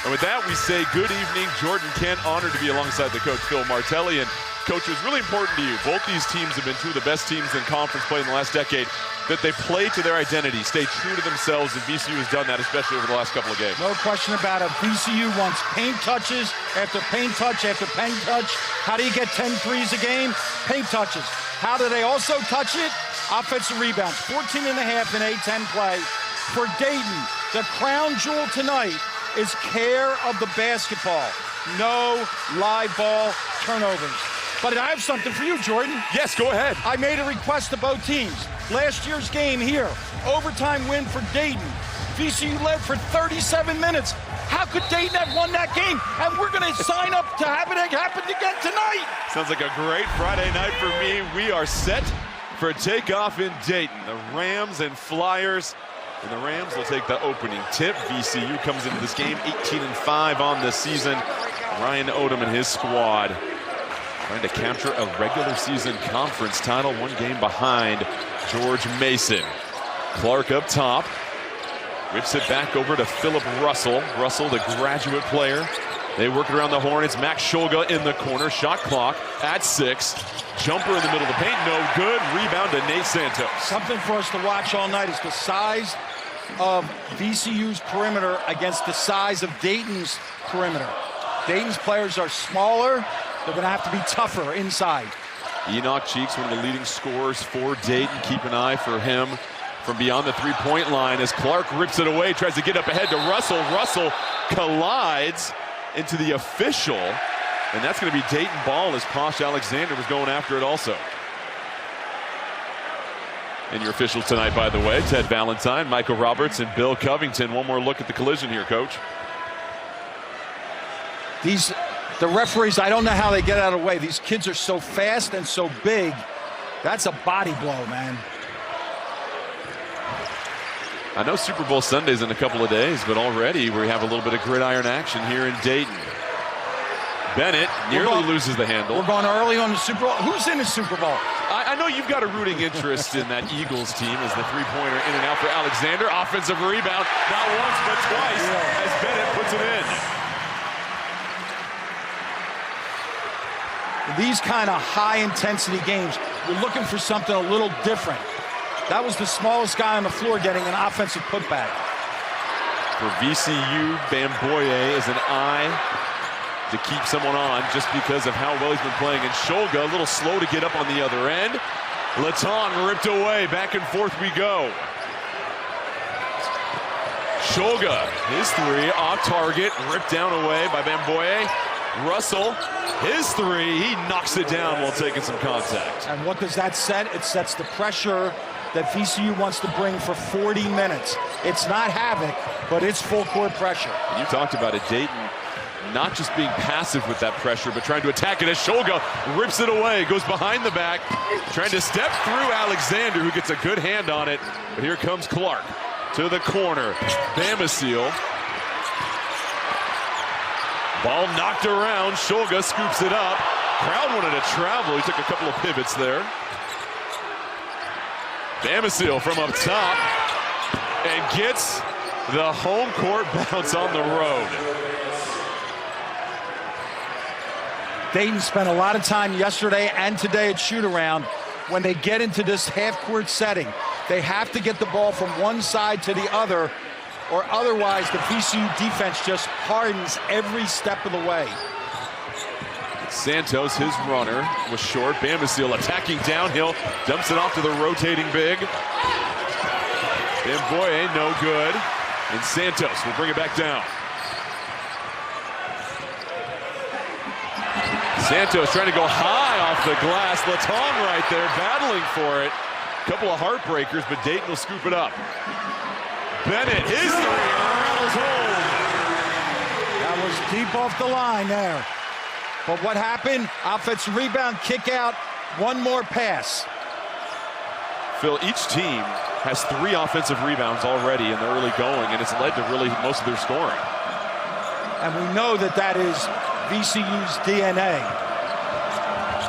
And with that, we say good evening. Jordan Kent, honored to be alongside the coach, Phil Martelli. And coach, it was really important to you. Both these teams have been two of the best teams in conference play in the last decade, that they play to their identity, stay true to themselves, and VCU has done that, especially over the last couple of games. No question about it. VCU wants paint touches after paint touch after paint touch. How do you get 10 threes a game? Paint touches. How do they also touch it? Offensive rebounds, 14 and a half in A-10 play. For Dayton, the crown jewel tonight is care of the basketball. No live ball turnovers. But I have something for you, Jordan. Yes, go ahead. I made a request to both teams. Last year's game here, overtime win for Dayton. VCU led for 37 minutes. How could Dayton have won that game? And we're going to sign up to have it happen again tonight. Sounds like a great Friday night for me. We are set for a takeoff in Dayton. The Rams and Flyers. And the Rams will take the opening tip. VCU comes into this game 18-5 on the season. Ryan Odom and his squad trying to capture a regular season conference title, one game behind George Mason. Clark up top. Whips it back over to Philip Russell. Russell, the graduate player. They work it around the horn. It's Max Scholga in the corner. Shot clock at 6. Jumper in the middle of the paint. No good. Rebound to Nate Santos. Something for us to watch all night is the size of VCU's perimeter against the size of Dayton's perimeter. Dayton's players are smaller. They're going to have to be tougher inside. Enoch Cheeks, one of the leading scorers for Dayton. Keep an eye for him from beyond the three-point line as Clark rips it away, tries to get up ahead to Russell. Russell collides into the official, and that's going to be Dayton ball as Posh Alexander was going after it also. And your officials tonight, by the way, Ted Valentine, Michael Roberts, and Bill Covington. One more look at the collision here, Coach. The referees, I don't know how they get out of the way. These kids are so fast and so big. That's a body blow, man. I know Super Bowl Sunday's in a couple of days, but already we have a little bit of gridiron action here in Dayton. Bennett nearly loses the handle. We're going early on the Super Bowl. Who's in the Super Bowl? I know you've got a rooting interest in that Eagles team as the three-pointer in and out for Alexander. Offensive rebound, not once but twice, as Bennett puts it in. These kind of high-intensity games, you're looking for something a little different. That was the smallest guy on the floor getting an offensive putback. For VCU, Bamboye is an eye to keep someone on just because of how well he's been playing. And Scholga a little slow to get up on the other end. Letang ripped away. Back and forth we go. Scholga, his three off target, ripped down away by Bamboye. Russell, his three, he knocks it down while taking some contact. And what does that set? It sets the pressure that VCU wants to bring for 40 minutes. It's not havoc, but it's full court pressure. And you talked about it, Dayton not just being passive with that pressure, but trying to attack it as Scholga rips it away, goes behind the back, trying to step through Alexander, who gets a good hand on it. But here comes Clark to the corner. Bamboye. Ball knocked around. Scholga scoops it up. Crowd wanted to travel. He took a couple of pivots there. Bamboye from up top and gets the home court bounce on the road. Dayton spent a lot of time yesterday and today at shoot-around. When they get into this half-court setting, they have to get the ball from one side to the other, or otherwise the VCU defense just hardens every step of the way. Santos, his runner, was short. Bamboye attacking downhill, dumps it off to the rotating big. Bamboye, no good. And Santos will bring it back down. Santos trying to go high off the glass. Letang right there, battling for it. Couple of heartbreakers, but Dayton will scoop it up. Bennett, his three, rattles home. That was deep off the line there. But what happened? Offensive rebound, kick out, one more pass. Phil, each team has 3 offensive rebounds already in the early going, and it's led to really most of their scoring. And we know that that is VCU's DNA.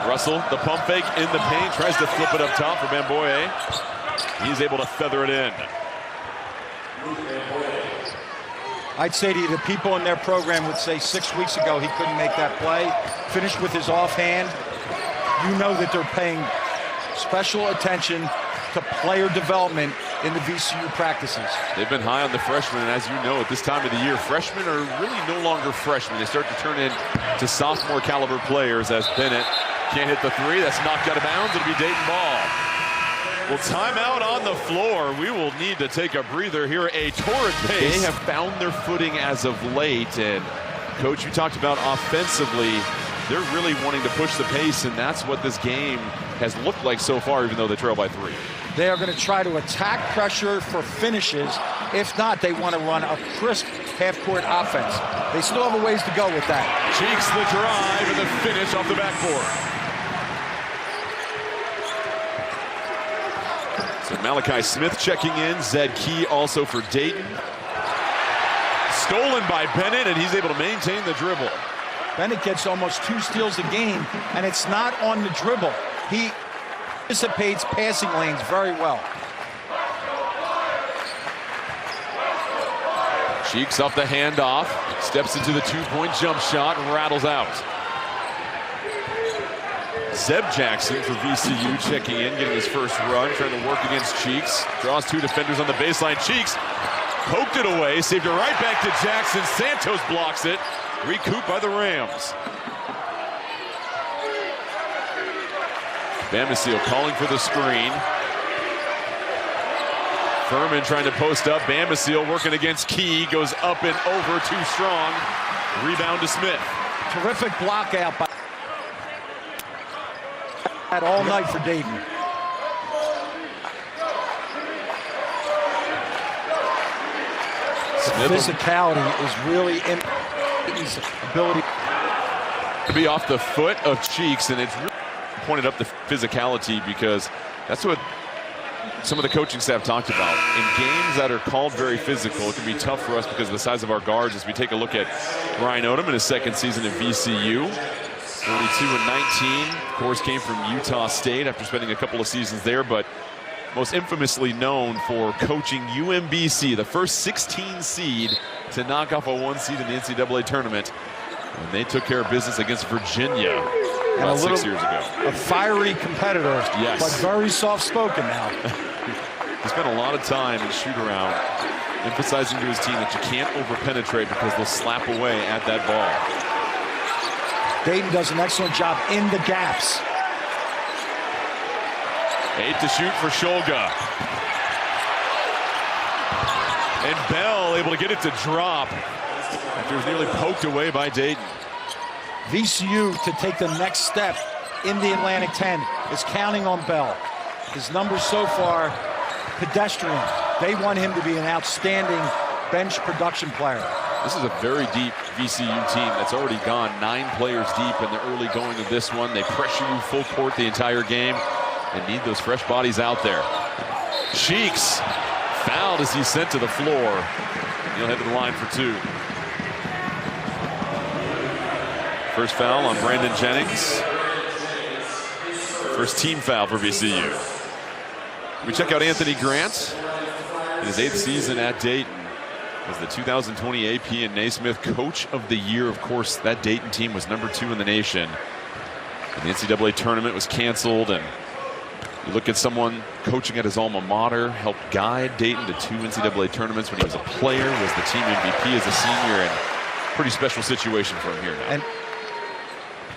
Russell, the pump fake in the paint, tries to flip it up top for Bamboye. He's able to feather it in. I'd say to you, the people in their program would say 6 weeks ago he couldn't make that play. Finished with his offhand. You know that they're paying special attention to player development in the VCU practices. They've been high on the freshmen, and as you know, at this time of the year, freshmen are really no longer freshmen. They start to turn into sophomore caliber players as Bennett can't hit the three. That's knocked out of bounds. It'll be Dayton ball. Well, timeout on the floor. We will need to take a breather here. A torrid pace. They have found their footing as of late, and Coach, you talked about offensively. They're really wanting to push the pace, and that's what this game has looked like so far, even though they trail by 3. They are going to try to attack pressure for finishes. If not, they want to run a crisp half-court offense. They still have a ways to go with that. Cheeks the drive and the finish off the backboard. So Malachi Smith checking in. Zed Key also for Dayton. Stolen by Bennett, and he's able to maintain the dribble. Bennett gets almost 2 steals a game, and it's not on the dribble. He anticipates passing lanes very well. Cheeks off the handoff, steps into the 2-point jump shot and rattles out. Zeb Jackson for VCU checking in, getting his first run, trying to work against Cheeks. Draws 2 defenders on the baseline. Cheeks poked it away, saved it right back to Jackson. Santos blocks it, recouped by the Rams. Bamisiel calling for the screen. Furman trying to post up. Bamisiel working against Key. Goes up and over, too strong. Rebound to Smith. Terrific block out by all night for Dayton. The physicality is really in Dayton's ability to be off the foot of Cheeks, and it's really pointed up the physicality because that's what some of the coaching staff talked about. In games that are called very physical, it can be tough for us because of the size of our guards. As we take a look at Ryan Odom in his 2nd season at VCU, 42-19, of course, came from Utah State after spending a couple of seasons there, but most infamously known for coaching UMBC, the first 16 seed to knock off a 1 seed in the NCAA tournament. And they took care of business against Virginia about 6 years ago. A fiery competitor, yes, but very soft-spoken now. He spent a lot of time in shoot-around emphasizing to his team that you can't over-penetrate because they'll slap away at that ball. Dayton does an excellent job in the gaps. 8 to shoot for Shulga. And Bell able to get it to drop after it was nearly poked away by Dayton. VCU to take the next step in the Atlantic 10 is counting on Bell. His numbers so far, pedestrian. They want him to be an outstanding bench production player. This is a very deep VCU team that's already gone 9 players deep in the early going of this one. They pressure you full court the entire game and need those fresh bodies out there. Cheeks fouled as he's sent to the floor. He'll head to the line for 2. First foul on Brandon Jennings. First team foul for VCU. We check out Anthony Grant in his 8th season at Dayton as the 2020 AP and Naismith Coach of the Year. Of course, that Dayton team was number 2 in the nation. And the NCAA tournament was canceled, and you look at someone coaching at his alma mater, helped guide Dayton to 2 NCAA tournaments when he was a player, was the team MVP as a senior, and pretty special situation for him here now. And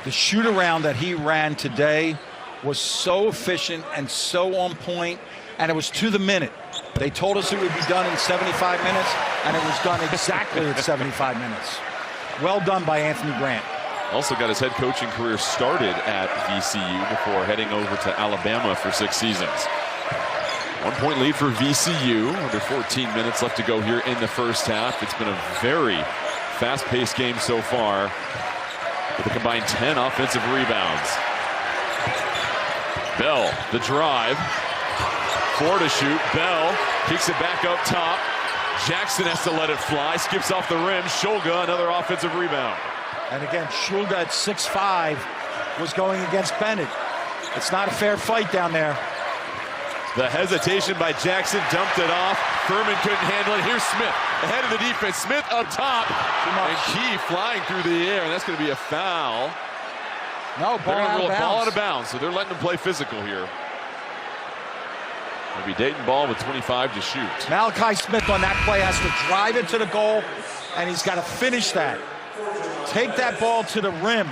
the shoot-around that he ran today was so efficient and so on point, and it was to the minute. They told us it would be done in 75 minutes, and it was done exactly at 75 minutes. Well done by Anthony Grant. Also got his head coaching career started at VCU before heading over to Alabama for 6 seasons. 1-point lead for VCU. Under 14 minutes left to go here in the first half. It's been a very fast-paced game so far, with a combined 10 offensive rebounds. Bell, the drive. 4 to shoot. Bell kicks it back up top. Jackson has to let it fly. Skips off the rim. Shulga, another offensive rebound. And again, Shulga at 6'5" was going against Bennett. It's not a fair fight down there. The hesitation by Jackson dumped it off. Furman couldn't handle it. Here's Smith. ahead of the defense. Smith up top. And Key flying through the air, and that's going to be a foul. No, They're going to roll a ball out of bounds, so they're letting them play physical here. It'll be Dayton ball with 25 to shoot. Malachi Smith on that play has to drive it to the goal, and he's got to finish that. Take that ball to the rim.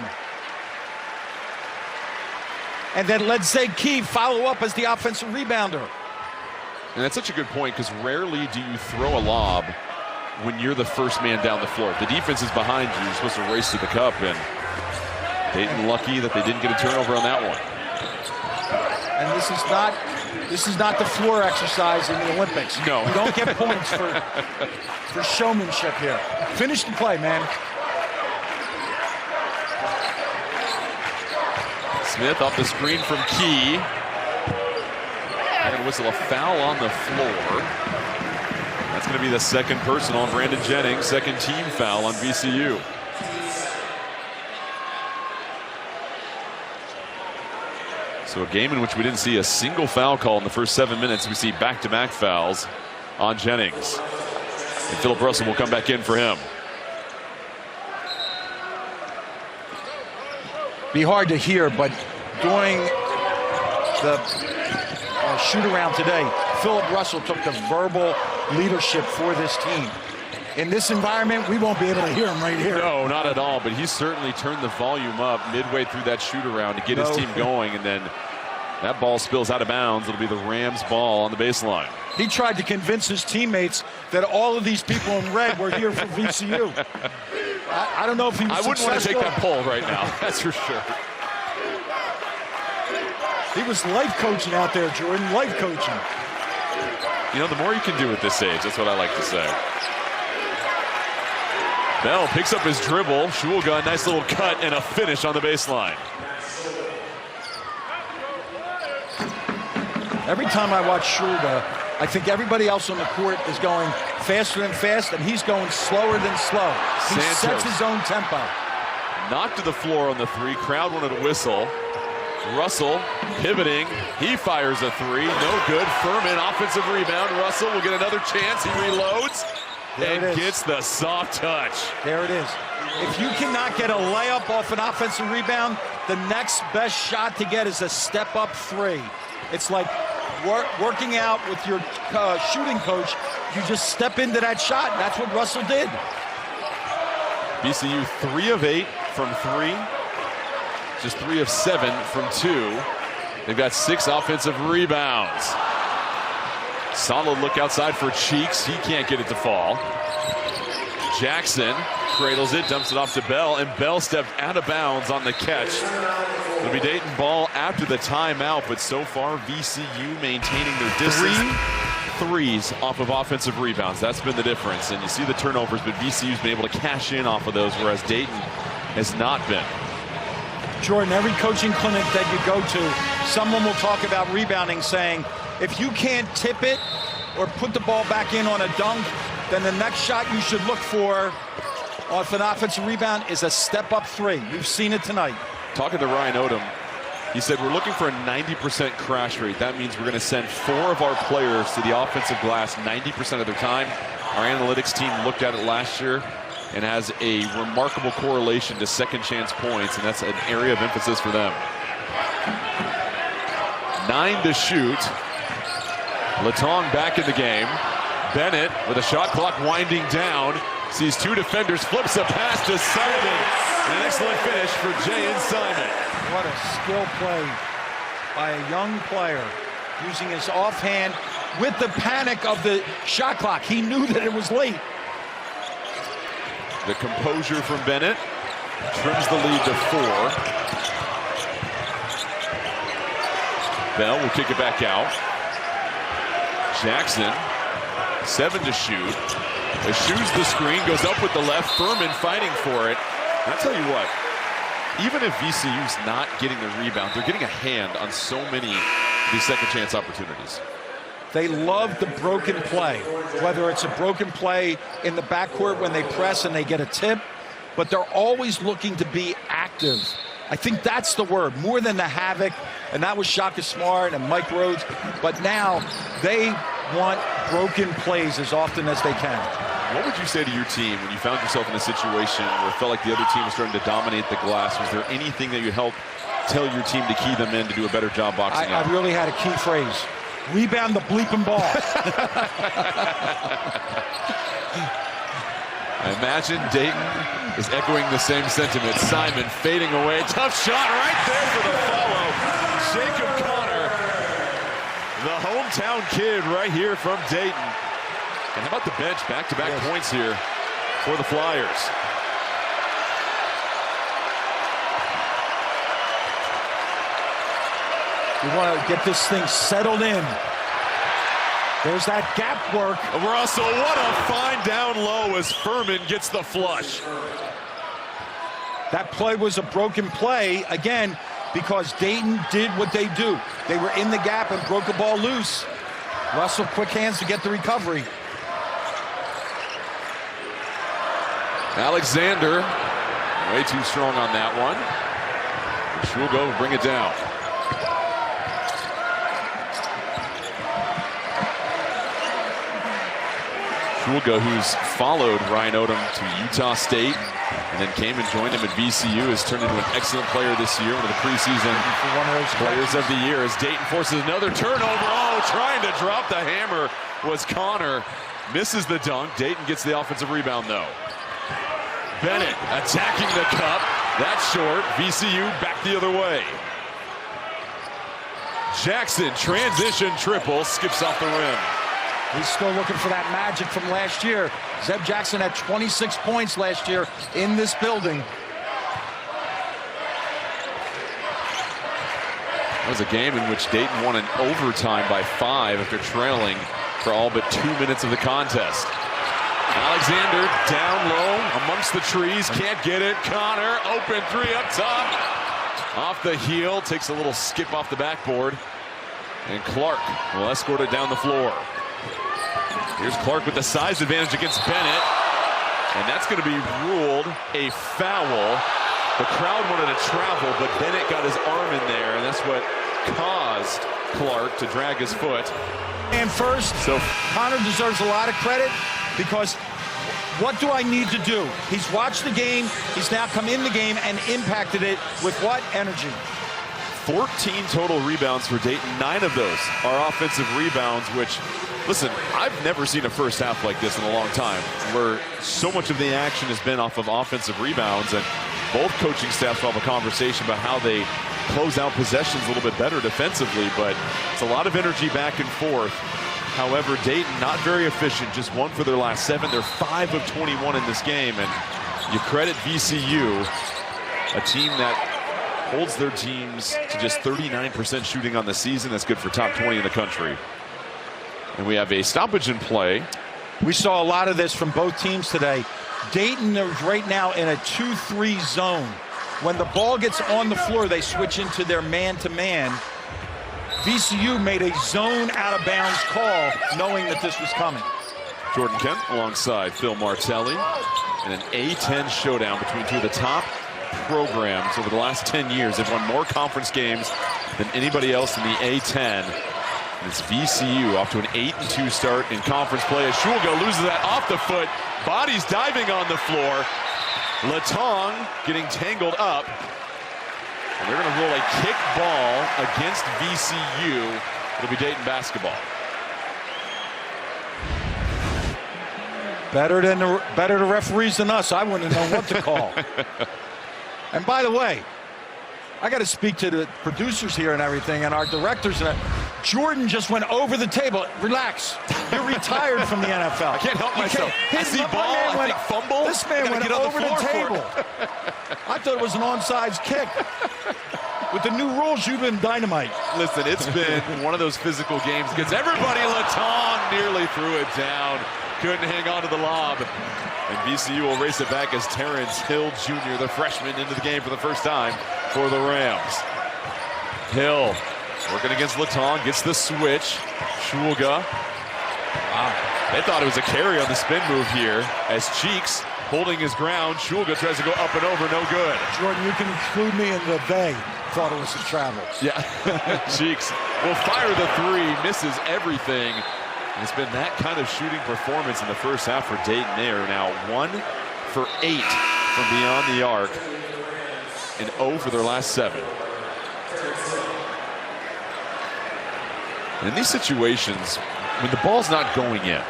And then let Zeb Key follow up as the offensive rebounder. And that's such a good point, because rarely do you throw a lob when you're the first man down the floor. If the defense is behind you, you're supposed to race to the cup, and Dayton lucky that they didn't get a turnover on that one. And this is not the floor exercise in the Olympics. No. You don't get points for showmanship here. Finish the play, man. Smith off the screen from Key. And whistle a foul on the floor. That's going to be the second personal on Brandon Jennings, second team foul on VCU. So a game in which we didn't see a single foul call in the first 7 minutes. We see back-to-back fouls on Jennings. And Philip Russell will come back in for him. Be hard to hear, but during the shoot-around today, Philip Russell took the verbal leadership for this team. In this environment, we won't be able to hear him right here. No, not at all, but he certainly turned the volume up midway through that shoot-around to get his team going, and then that ball spills out of bounds. It'll be the Rams' ball on the baseline. He tried to convince his teammates that all of these people in red were here for VCU. I don't know if he was I wouldn't want to take that poll right now, that's for sure. He was life coaching out there, Jordan, life coaching. You know, the more you can do at this age, that's what I like to say. Bell picks up his dribble. Shulga, nice little cut and a finish on the baseline. Every time I watch Shulga, I think everybody else on the court is going faster than fast, and he's going slower than slow. He sets his own tempo. Knocked to the floor on the three. Crowd wanted a whistle. Russell pivoting. He fires a three. No good. Furman, offensive rebound. Russell will get another chance. He reloads and gets the soft touch. There it is. If you cannot get a layup off an offensive rebound, the next best shot to get is a step-up three. It's like working out with your shooting coach. You just step into that shot, and that's what Russell did. VCU 3 of 8 from 3. Just 3 of 7 from 2. They've got 6 offensive rebounds. Solid look outside for Cheeks. He can't get it to fall. Jackson cradles it, dumps it off to Bell, and Bell stepped out of bounds on the catch. It'll be Dayton ball after the timeout, but so far VCU maintaining their distance. 3 threes off of offensive rebounds. That's been the difference. And you see the turnovers, but VCU's been able to cash in off of those, whereas Dayton has not been. Jordan, every coaching clinic that you go to, someone will talk about rebounding, saying, if you can't tip it or put the ball back in on a dunk, then the next shot you should look for off an offensive rebound is a step-up three. We've seen it tonight. Talking to Ryan Odom, he said, we're looking for a 90% crash rate. That means we're going to send 4 of our players to the offensive glass 90% of their time. Our analytics team looked at it last year and has a remarkable correlation to second chance points, and that's an area of emphasis for them. 9 to shoot. Latong back in the game. Bennett with a shot clock winding down. Sees 2 defenders, flips a pass to Simon. An excellent finish for Jayen Simon. What a skill play by a young player, using his offhand with the panic of the shot clock. He knew that it was late. The composure from Bennett trims the lead to 4. Bell will kick it back out. Jackson, 7 to shoot. Eschews the screen, goes up with the left. Furman fighting for it. And I'll tell you what, even if VCU's not getting the rebound, they're getting a hand on so many of these second chance opportunities. They love the broken play, whether it's a broken play in the backcourt when they press and they get a tip, but they're always looking to be active. I think that's the word, more than the havoc, and that was Shaka Smart and Mike Rhodes, but now they want broken plays as often as they can. What would you say to your team when you found yourself in a situation where it felt like the other team was starting to dominate the glass? Was there anything that you help tell your team to key them in to do a better job boxing out? I really had a key phrase. Rebound the bleeping ball. I imagine Dayton is echoing the same sentiment. Simon fading away. Tough shot right there for the follow. Jacob Connor, the hometown kid right here from Dayton. And how about the bench? Back-to-back points here for the Flyers. We want to get this thing settled in. There's that gap work. Russell, what a fine down low as Furman gets the flush. That play was a broken play, again, because Dayton did what they do. They were in the gap and broke the ball loose. Russell, quick hands to get the recovery. Alexander, way too strong on that one. She'll go bring it down. Shulga, who's followed Ryan Odom to Utah State and then came and joined him at VCU, has turned into an excellent player this year, one of the preseason players of the year, as Dayton forces another turnover. Oh, trying to drop the hammer was Connor. Misses the dunk. Dayton gets the offensive rebound, though. Bennett attacking the cup. That's short. VCU back the other way. Jackson, transition triple, skips off the rim. He's still looking for that magic from last year. Zeb Jackson had 26 points last year in this building. That was a game in which Dayton won in overtime by 5 after trailing for all but 2 minutes of the contest. Alexander down low amongst the trees, can't get it. Connor, open three up top. Off the heel, takes a little skip off the backboard. And Clark will escort it down the floor. Here's Clark with the size advantage against Bennett. And that's going to be ruled a foul. The crowd wanted to travel, but Bennett got his arm in there, and that's what caused Clark to drag his foot. And first, so Connor deserves a lot of credit, because what do I need to do? He's watched the game, he's now come in the game and impacted it with what? Energy. 14 total rebounds for Dayton. 9 of those are offensive rebounds, which, listen, I've never seen a first half like this in a long time, where so much of the action has been off of offensive rebounds, and both coaching staffs will have a conversation about how they close out possessions a little bit better defensively, but it's a lot of energy back and forth. However, Dayton not very efficient, just 1 for their last 7. They're 5 of 21 in this game, and you credit VCU, a team that holds their teams to just 39% shooting on the season. That's good for top 20 in the country. And we have a stoppage in play. We saw a lot of this from both teams today. Dayton is right now in a 2-3 zone. When the ball gets on the floor, they switch into their man-to-man. VCU made a zone out-of-bounds call, knowing that this was coming. Jordan Kent alongside Phil Martelli in an A-10 showdown between two of the top programs over the last 10 years. They've won more conference games than anybody else in the A-10. And it's VCU off to an 8-2 start in conference play as Shulga loses that off the foot. Bodies diving on the floor. Latong getting tangled up. And they're going to roll a kick ball against VCU. It'll be Dayton basketball. Better the referees than us. I wouldn't know what to call. And by the way, I got to speak to the producers here and everything, and our directors. Jordan just went over the table. Relax. You're retired from the NFL. I can't help myself. I see ball, I think fumble. This man went over the table. I thought it was an onside kick. With the new rules, you've been dynamite. Listen, it's been one of those physical games against everybody. Latong nearly threw it down. Couldn't hang on to the lob. And VCU will race it back as Terrence Hill Jr., the freshman, into the game for the first time for the Rams. Hill working against Latong, gets the switch. Shulga. Wow. They thought it was a carry on the spin move here as Cheeks holding his ground. Shulga tries to go up and over, no good. Jordan, you can include me in the they thought it was a travel. Yeah. Cheeks will fire the 3, misses everything. It's been that kind of shooting performance in the first half for Dayton. They are now 1 for 8 from beyond the arc and 0 for their last 7. In these situations, when the ball's not going in,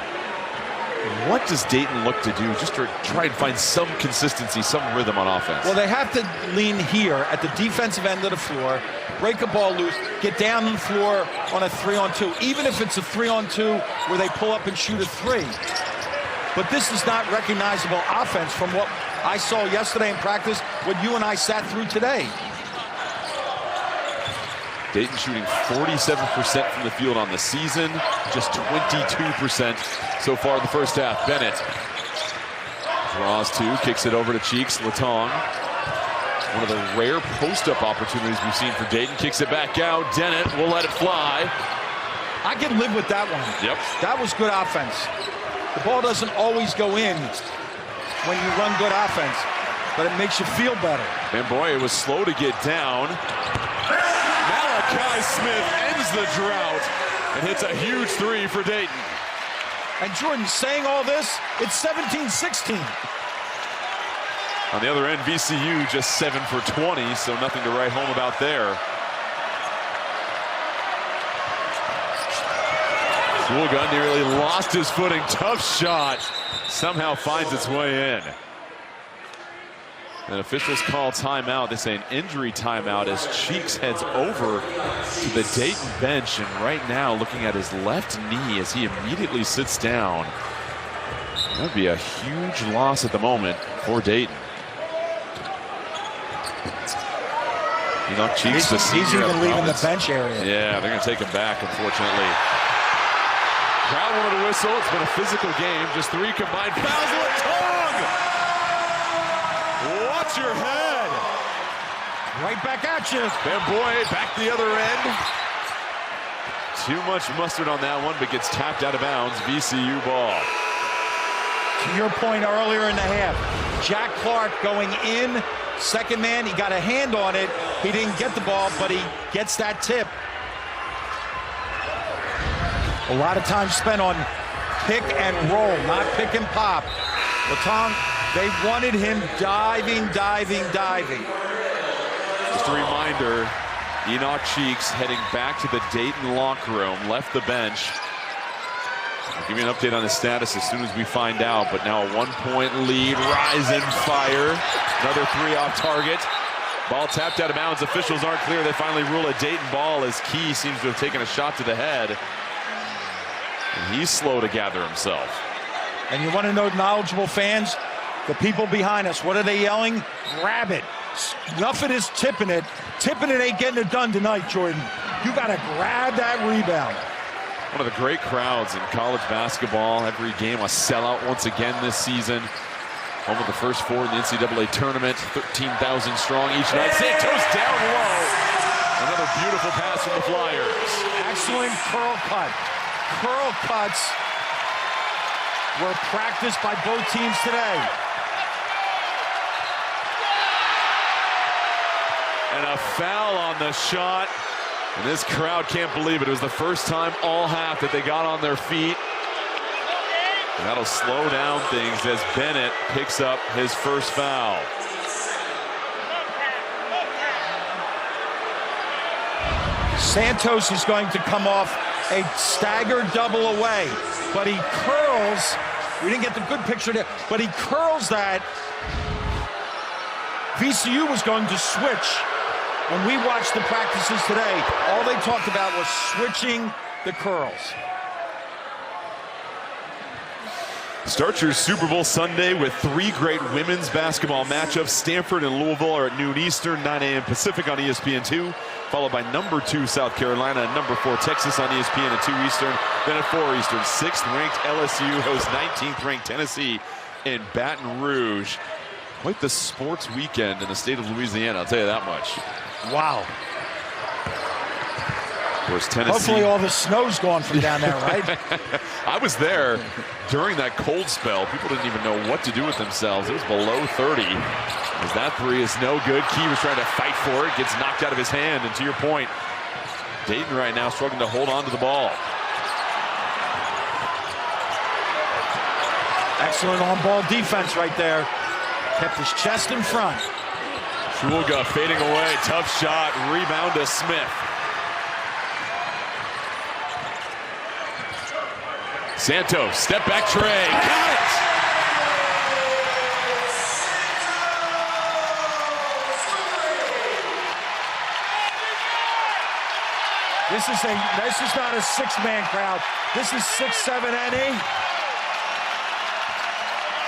what does Dayton look to do just to try and find some consistency, some rhythm on offense? Well, they have to lean here at the defensive end of the floor, break a ball loose, get down the floor on a 3-on-2, even if it's a 3-on-2 where they pull up and shoot a 3. But this is not recognizable offense from what I saw yesterday in practice, what you and I sat through today. Dayton shooting 47% from the field on the season, just 22% so far in the first half. Bennett draws 2, kicks it over to Cheeks. Latong, one of the rare post-up opportunities we've seen for Dayton, kicks it back out. Dennett will let it fly. I can live with that one. Yep. That was good offense. The ball doesn't always go in when you run good offense, but it makes you feel better. And boy, it was slow to get down. Malachi Smith ends the drought and hits a huge 3 for Dayton. And Jordan, saying all this, it's 17-16. On the other end, VCU just 7 for 20, so nothing to write home about there. Gun nearly lost his footing. Tough shot. Somehow finds its way in. And officials call timeout. They say an injury timeout as Cheeks heads over to the Dayton bench. And right now looking at his left knee as he immediately sits down. That would be a huge loss at the moment for Dayton. Cheeks, he's even leaving the bench area. Yeah, they're going to take him back, unfortunately. Crowd wanted to whistle. It's been a physical game. Just 3 combined fouls. Latong! Watch your head. Right back at you. And boy, back the other end. Too much mustard on that one, but gets tapped out of bounds. VCU ball. To your point earlier in the half, Jack Clark going in. Second man, he got a hand on it. He didn't get the ball, but he gets that tip. A lot of time spent on pick and roll, not pick and pop. Latong, they wanted him diving. Just a reminder, Enoch Cheeks heading back to the Dayton locker room, left the bench. I'll give you an update on his status as soon as we find out, but now a 1-point lead, rise and fire. Another 3 off target. Ball tapped out of bounds. Officials aren't clear. They finally rule a Dayton ball as Key seems to have taken a shot to the head. And he's slow to gather himself. And you want to know, knowledgeable fans, the people behind us, what are they yelling? Grab it. Nothing is tipping it. Tipping it ain't getting it done tonight, Jordan. You got to grab that rebound. One of the great crowds in college basketball. Every game a sellout once again this season. Home of the first 4 in the NCAA tournament. 13,000 strong each night. Santos down low. Another beautiful pass from the Flyers. Excellent curl cut. Curl cuts were practiced by both teams today. And a foul on the shot. And this crowd can't believe it. It was the first time all half that they got on their feet. And that'll slow down things as Bennett picks up his first foul. Santos is going to come off a stagger double away, but he curls. We didn't get the good picture there, but he curls that. VCU was going to switch. When we watched the practices today, all they talked about was switching the curls. Start your Super Bowl Sunday with 3 great women's basketball matchups. Stanford and Louisville are at noon Eastern, 9 a.m. Pacific on ESPN2, followed by number 2 South Carolina and number 4 Texas on ESPN at 2 Eastern. Then at 4 Eastern, 6th ranked LSU hosts 19th ranked Tennessee in Baton Rouge. Quite the sports weekend in the state of Louisiana, I'll tell you that much. Wow. Of course, Tennessee. Hopefully all the snow's gone from down there, right? I was there during that cold spell. People didn't even know what to do with themselves. It was below 30. As that 3 is no good. Key was trying to fight for it. Gets knocked out of his hand. And to your point, Dayton right now struggling to hold on to the ball. Excellent on-ball defense right there. Kept his chest in front. Shulga fading away, tough shot, rebound to Smith. Santos, step back tray, got it! This is not a six-man crowd. This is 6, 7, and 8.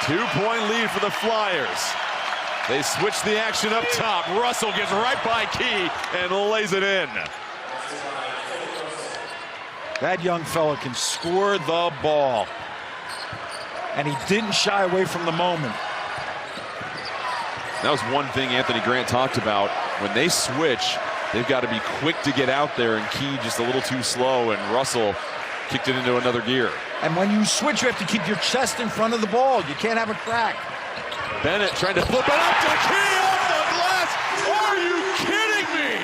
2-point lead for the Flyers. They switch the action up top. Russell gets right by Key and lays it in. That young fella can score the ball. And he didn't shy away from the moment. That was one thing Anthony Grant talked about. When they switch, they've got to be quick to get out there, and Key just a little too slow, and Russell kicked it into another gear. And when you switch, you have to keep your chest in front of the ball. You can't have a crack. Bennett trying to flip it up to Key off the glass. Are you kidding me?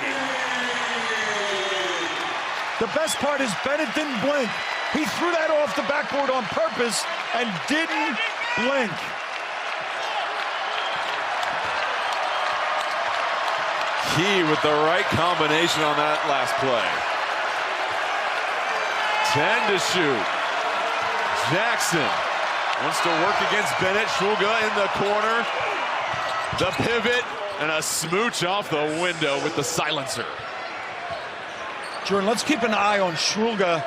The best part is Bennett didn't blink. He threw that off the backboard on purpose and didn't blink. Key with the right combination on that last play. 10 to shoot. Jackson wants to work against Bennett. Shulga in the corner. The pivot and a smooch off the window with the silencer. Jordan, let's keep an eye on Shulga.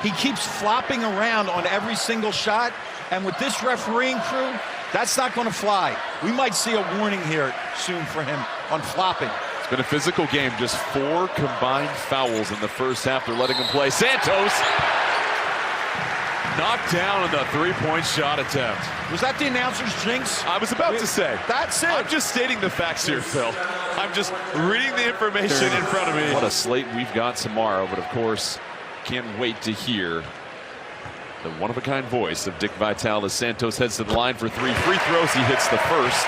He keeps flopping around on every single shot, and with this refereeing crew, that's not going to fly. We might see a warning here soon for him on flopping. It's been a physical game. Just 4 combined fouls in the first half. They're letting him play. Santos knocked down on the three-point shot attempt. Was that the announcer's jinx? I was about to say. That's it. I'm just stating the facts here, Phil. I'm just reading the information in front of me. What a slate we've got tomorrow, but of course, can't wait to hear the one-of-a-kind voice of Dick Vitale as Santos heads to the line for 3 free throws. He hits the first.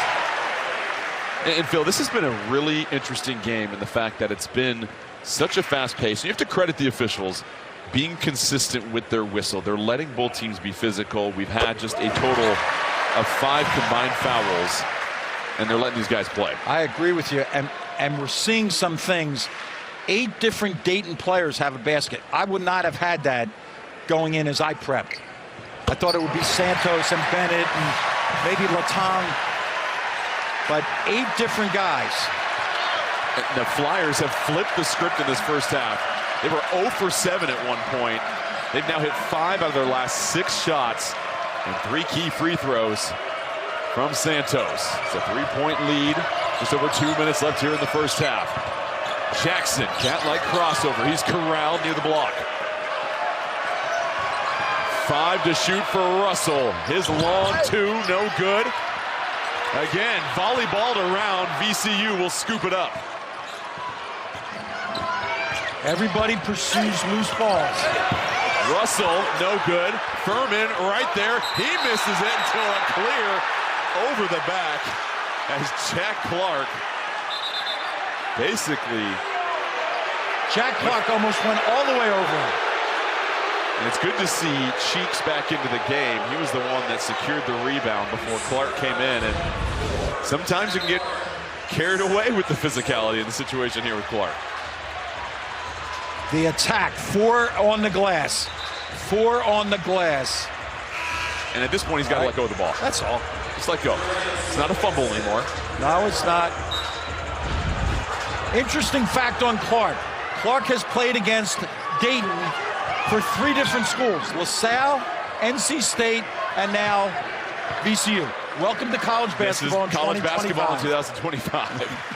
And Phil, this has been a really interesting game in the fact that it's been such a fast pace. You have to credit the officials being consistent with their whistle. They're letting both teams be physical. We've had just a total of 5 combined fouls, and they're letting these guys play. I agree with you, and we're seeing some things. 8 different Dayton players have a basket. I would not have had that going in as I prepped. I thought it would be Santos and Bennett and maybe Latang, but 8 different guys. The Flyers have flipped the script in this first half. They were 0 for 7 at one point. They've now hit 5 out of their last 6 shots and 3 key free throws from Santos. It's a 3-point lead. Just over 2 minutes left here in the first half. Jackson, cat-like crossover. He's corralled near the block. 5 to shoot for Russell. His long 2, no good. Again, volleyballed around. VCU will scoop it up. Everybody pursues loose balls. Russell, no good. Furman right there. He misses it until a clear over the back as Jack Clark basically. Jack Clark almost went all the way over him. And it's good to see Cheeks back into the game. He was the one that secured the rebound before Clark came in. And sometimes you can get carried away with the physicality in the situation here with Clark. The attack, 4 on the glass. 4 on the glass. And at this point, he's got to let go of the ball. That's all. Just let go. It's not a fumble anymore. No, it's not. Interesting fact on Clark. Clark has played against Dayton for 3 different schools. LaSalle, NC State, and now VCU. Welcome to college basketball in 2025. College basketball in 2025.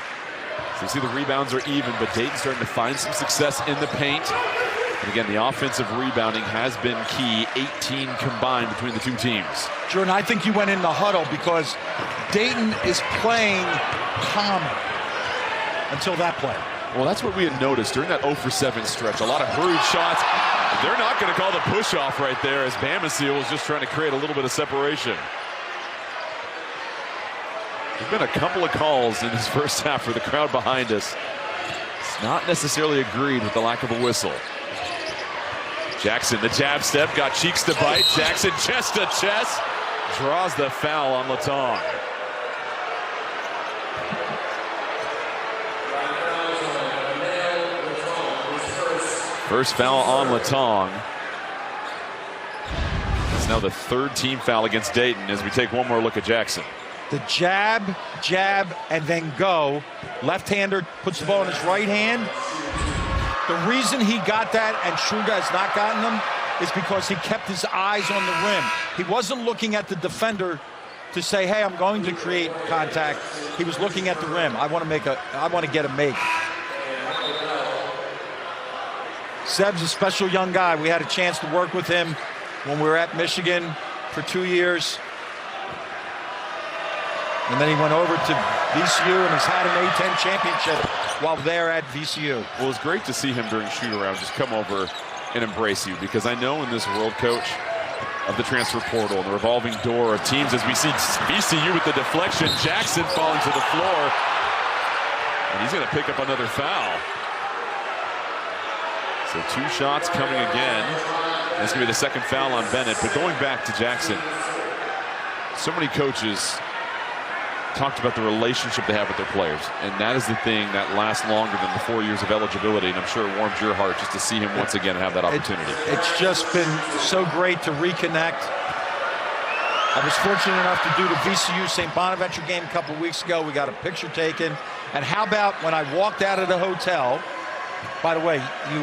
So you see the rebounds are even, but Dayton's starting to find some success in the paint. And again, the offensive rebounding has been key. 18 combined between the 2 teams. Jordan, I think you went in the huddle because Dayton is playing calmer until that play. Well, that's what we had noticed during that 0 for 7 stretch. A lot of hurried shots. They're not going to call the push-off right there as Bamasil was just trying to create a little bit of separation. There's been a couple of calls in this first half for the crowd behind us. It's not necessarily agreed with the lack of a whistle. Jackson, the jab step, got Cheeks to bite. Jackson chest to chest. draws the foul on Latong. First foul on Latong. It's now the third team foul against Dayton as we take one more look at Jackson. The jab, and then go. Left-hander puts the ball in his right hand. The reason he got that and Sugar has not gotten them is because he kept his eyes on the rim. He wasn't looking at the defender to say, hey, I'm going to create contact. He was looking at the rim. I want to get a make. Zeb's a special young guy. We had a chance to work with him when we were at Michigan for 2 years. And then he went over to VCU and has had an A-10 championship while there at VCU. Well, it's great to see him during shoot-around just come over and embrace you, because I know in this world, Coach, of the transfer portal and the revolving door of teams, as we see VCU with the deflection, Jackson falling to the floor, and he's going to pick up another foul. So 2 shots coming again. That's going to be the second foul on Bennett. But going back to Jackson, so many coaches talked about the relationship they have with their players, and that is the thing that lasts longer than the 4 years of eligibility, and I'm sure it warms your heart just to see him once again have that opportunity. It's just been so great to reconnect. I was fortunate enough to do the VCU St. Bonaventure game a couple of weeks ago. We got a picture taken, and how about when I walked out of the hotel? By the way, you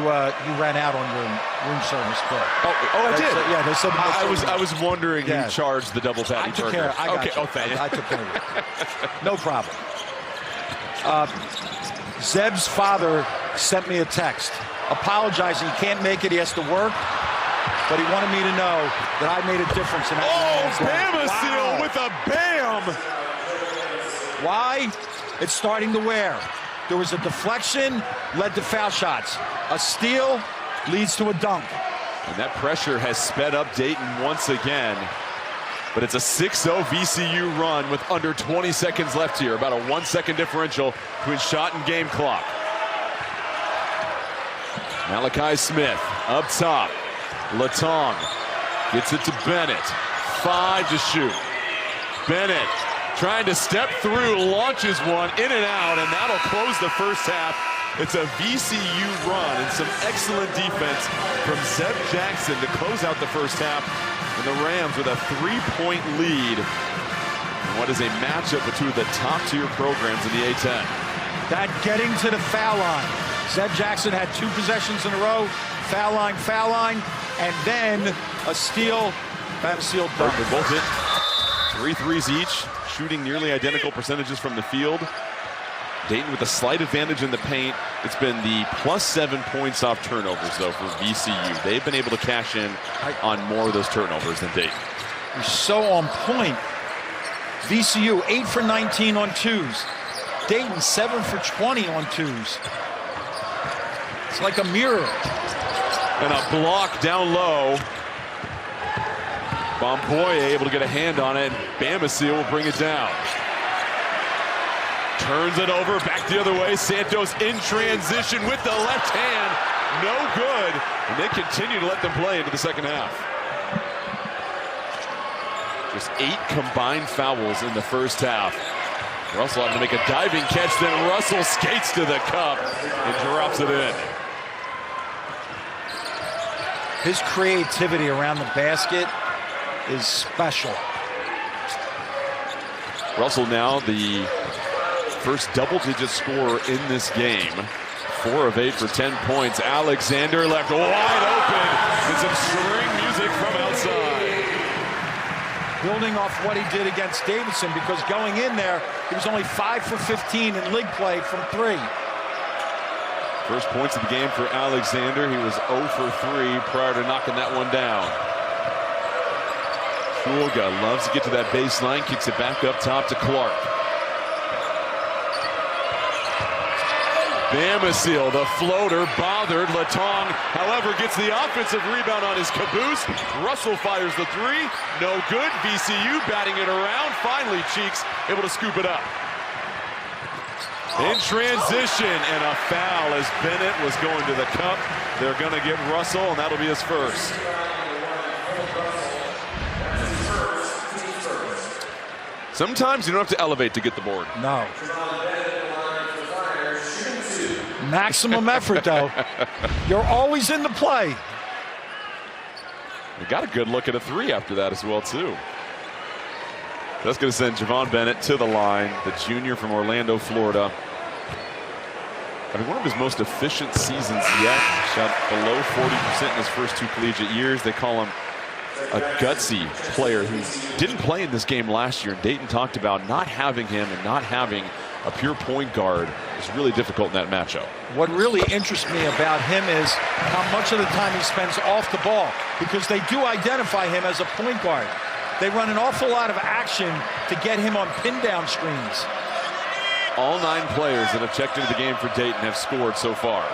ran out on your room service bill. Oh, I did. Yeah, they said. I was wondering who charged the double patty burger. Care. I got okay. You. Oh, thank you. I took care of it. No problem. Zeb's father sent me a text apologizing. He can't make it. He has to work, but he wanted me to know that I made a difference in that. Bama seal with a bam. Why? It's starting to wear. There was a deflection, led to foul shots. A steal leads to a dunk. And that pressure has sped up Dayton once again. But it's a 6-0 VCU run with under 20 seconds left here. About a 1-second differential between shot and game clock. Malachi Smith up top. Latong gets it to Bennett. 5 to shoot. Bennett trying to step through, launches one, in and out, and that'll close the first half. It's a VCU run and some excellent defense from Zeb Jackson to close out the first half. And the Rams with a 3-point lead. And what is a matchup with 2 of the top-tier programs in the A-10. That getting to the foul line. Zeb Jackson had 2 possessions in a row. Foul line, and then a steal. Bama seal dunk. They both hit 3 threes each, shooting nearly identical percentages from the field. Dayton with a slight advantage in the paint. It's been the +7 points off turnovers, though, for VCU. They've been able to cash in on more of those turnovers than Dayton. You're so on point. VCU 8 for 19 on 2s. Dayton 7 for 20 on 2s. It's like a mirror. And a block down low. Bomboye able to get a hand on it. Bama seal will bring it down. Turns it over, back the other way. Santos in transition with the left hand. No good. And they continue to let them play into the second half. Just 8 combined fouls in the first half. Russell having to make a diving catch, then Russell skates to the cup and drops it in. His creativity around the basket is special. Russell now the first double-digit scorer in this game. 4 of 8 for 10 points. Alexander left wide open. And some string music from outside. Building off what he did against Davidson, because going in there, he was only 5 for 15 in league play from 3. First points of the game for Alexander. He was 0 for 3 prior to knocking that one down. Shulga loves to get to that baseline, kicks it back up top to Clark. Bama seal, the floater, bothered. Latong, however, gets the offensive rebound on his caboose. Russell fires the 3. No good. VCU batting it around. Finally, Cheeks able to scoop it up. In transition, and a foul as Bennett was going to the cup. They're going to get Russell, and that'll be his first. Sometimes you don't have to elevate to get the board. No. Maximum effort, though. You're always in the play. We got a good look at a 3 after that as well, too. That's going to send Javon Bennett to the line, the junior from Orlando, Florida. I mean, one of his most efficient seasons yet. Shot below 40% in his first 2 collegiate years. They call him a gutsy player who didn't play in this game last year. And Dayton talked about not having him and not having a pure point guard is really difficult in that matchup. What really interests me about him is how much of the time he spends off the ball, because they do identify him as a point guard. They run an awful lot of action to get him on pin down screens. All 9 players that have checked into the game for Dayton have scored so far.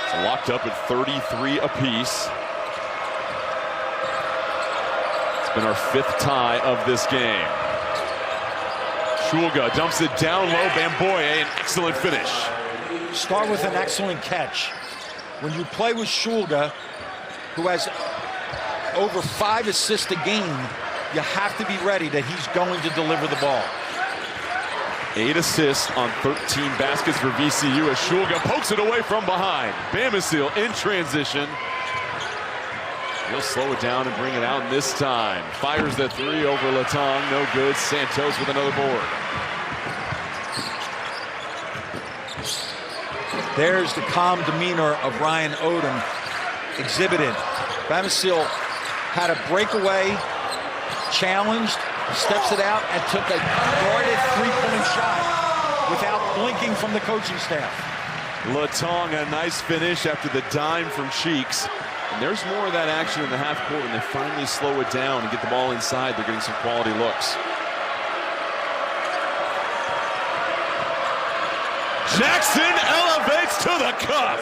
It's locked up at 33 apiece. It's been our 5th tie of this game. Shulga dumps it down low. Bamboye, an excellent finish. Start with an excellent catch. When you play with Shulga, who has over 5 assists a game, you have to be ready that he's going to deliver the ball. 8 assists on 13 baskets for VCU as Shulga pokes it away from behind. Bamboye in transition. He'll slow it down and bring it out this time. Fires the 3 over Latong. No good. Santos with another board. There's the calm demeanor of Ryan Odom exhibited. Bamboye had a breakaway, challenged, steps it out, and took a guarded 3-point shot without blinking from the coaching staff. Latong, a nice finish after the dime from Cheeks. And there's more of that action in the half court when they finally slow it down and get the ball inside. They're getting some quality looks. Jackson elevates to the cup.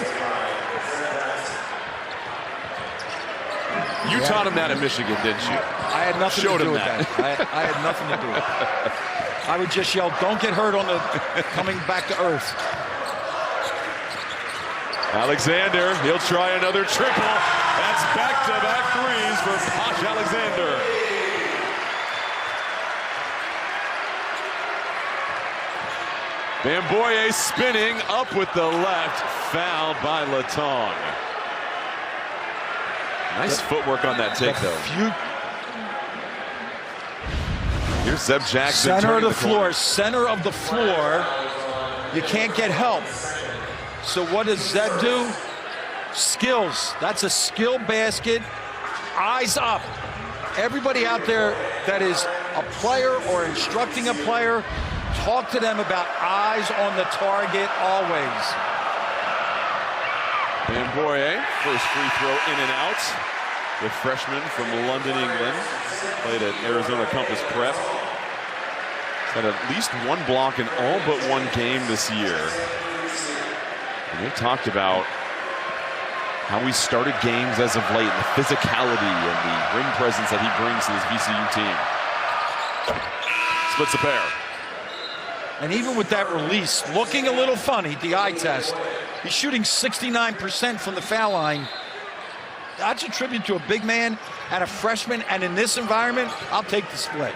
You taught him that at Michigan, didn't you? I had nothing to do with that. I had nothing to do with it. I would just yell, "Don't get hurt on the coming back to earth." Alexander, he'll try another triple. That's back-to-back threes for Posh Alexander. Bamboye spinning up with the left, fouled by Latong. Nice footwork on that take, though. Here's Zeb Jackson. Center of the floor, center of the floor. You can't get help. So what does Zeb do? Skills. That's a skill basket. Eyes up. Everybody out there that is a player or instructing a player, talk to them about eyes on the target always. Bamboye, first free throw in and out. The freshman from London, England. Played at Arizona Compass Prep. Had at least 1 block in all but 1 game this year. And they talked about how he started games as of late, and the physicality and the ring presence that he brings to this VCU team. Splits a pair. And even with that release, looking a little funny, the eye test, he's shooting 69% from the foul line. That's a tribute to a big man and a freshman, and in this environment, I'll take the split.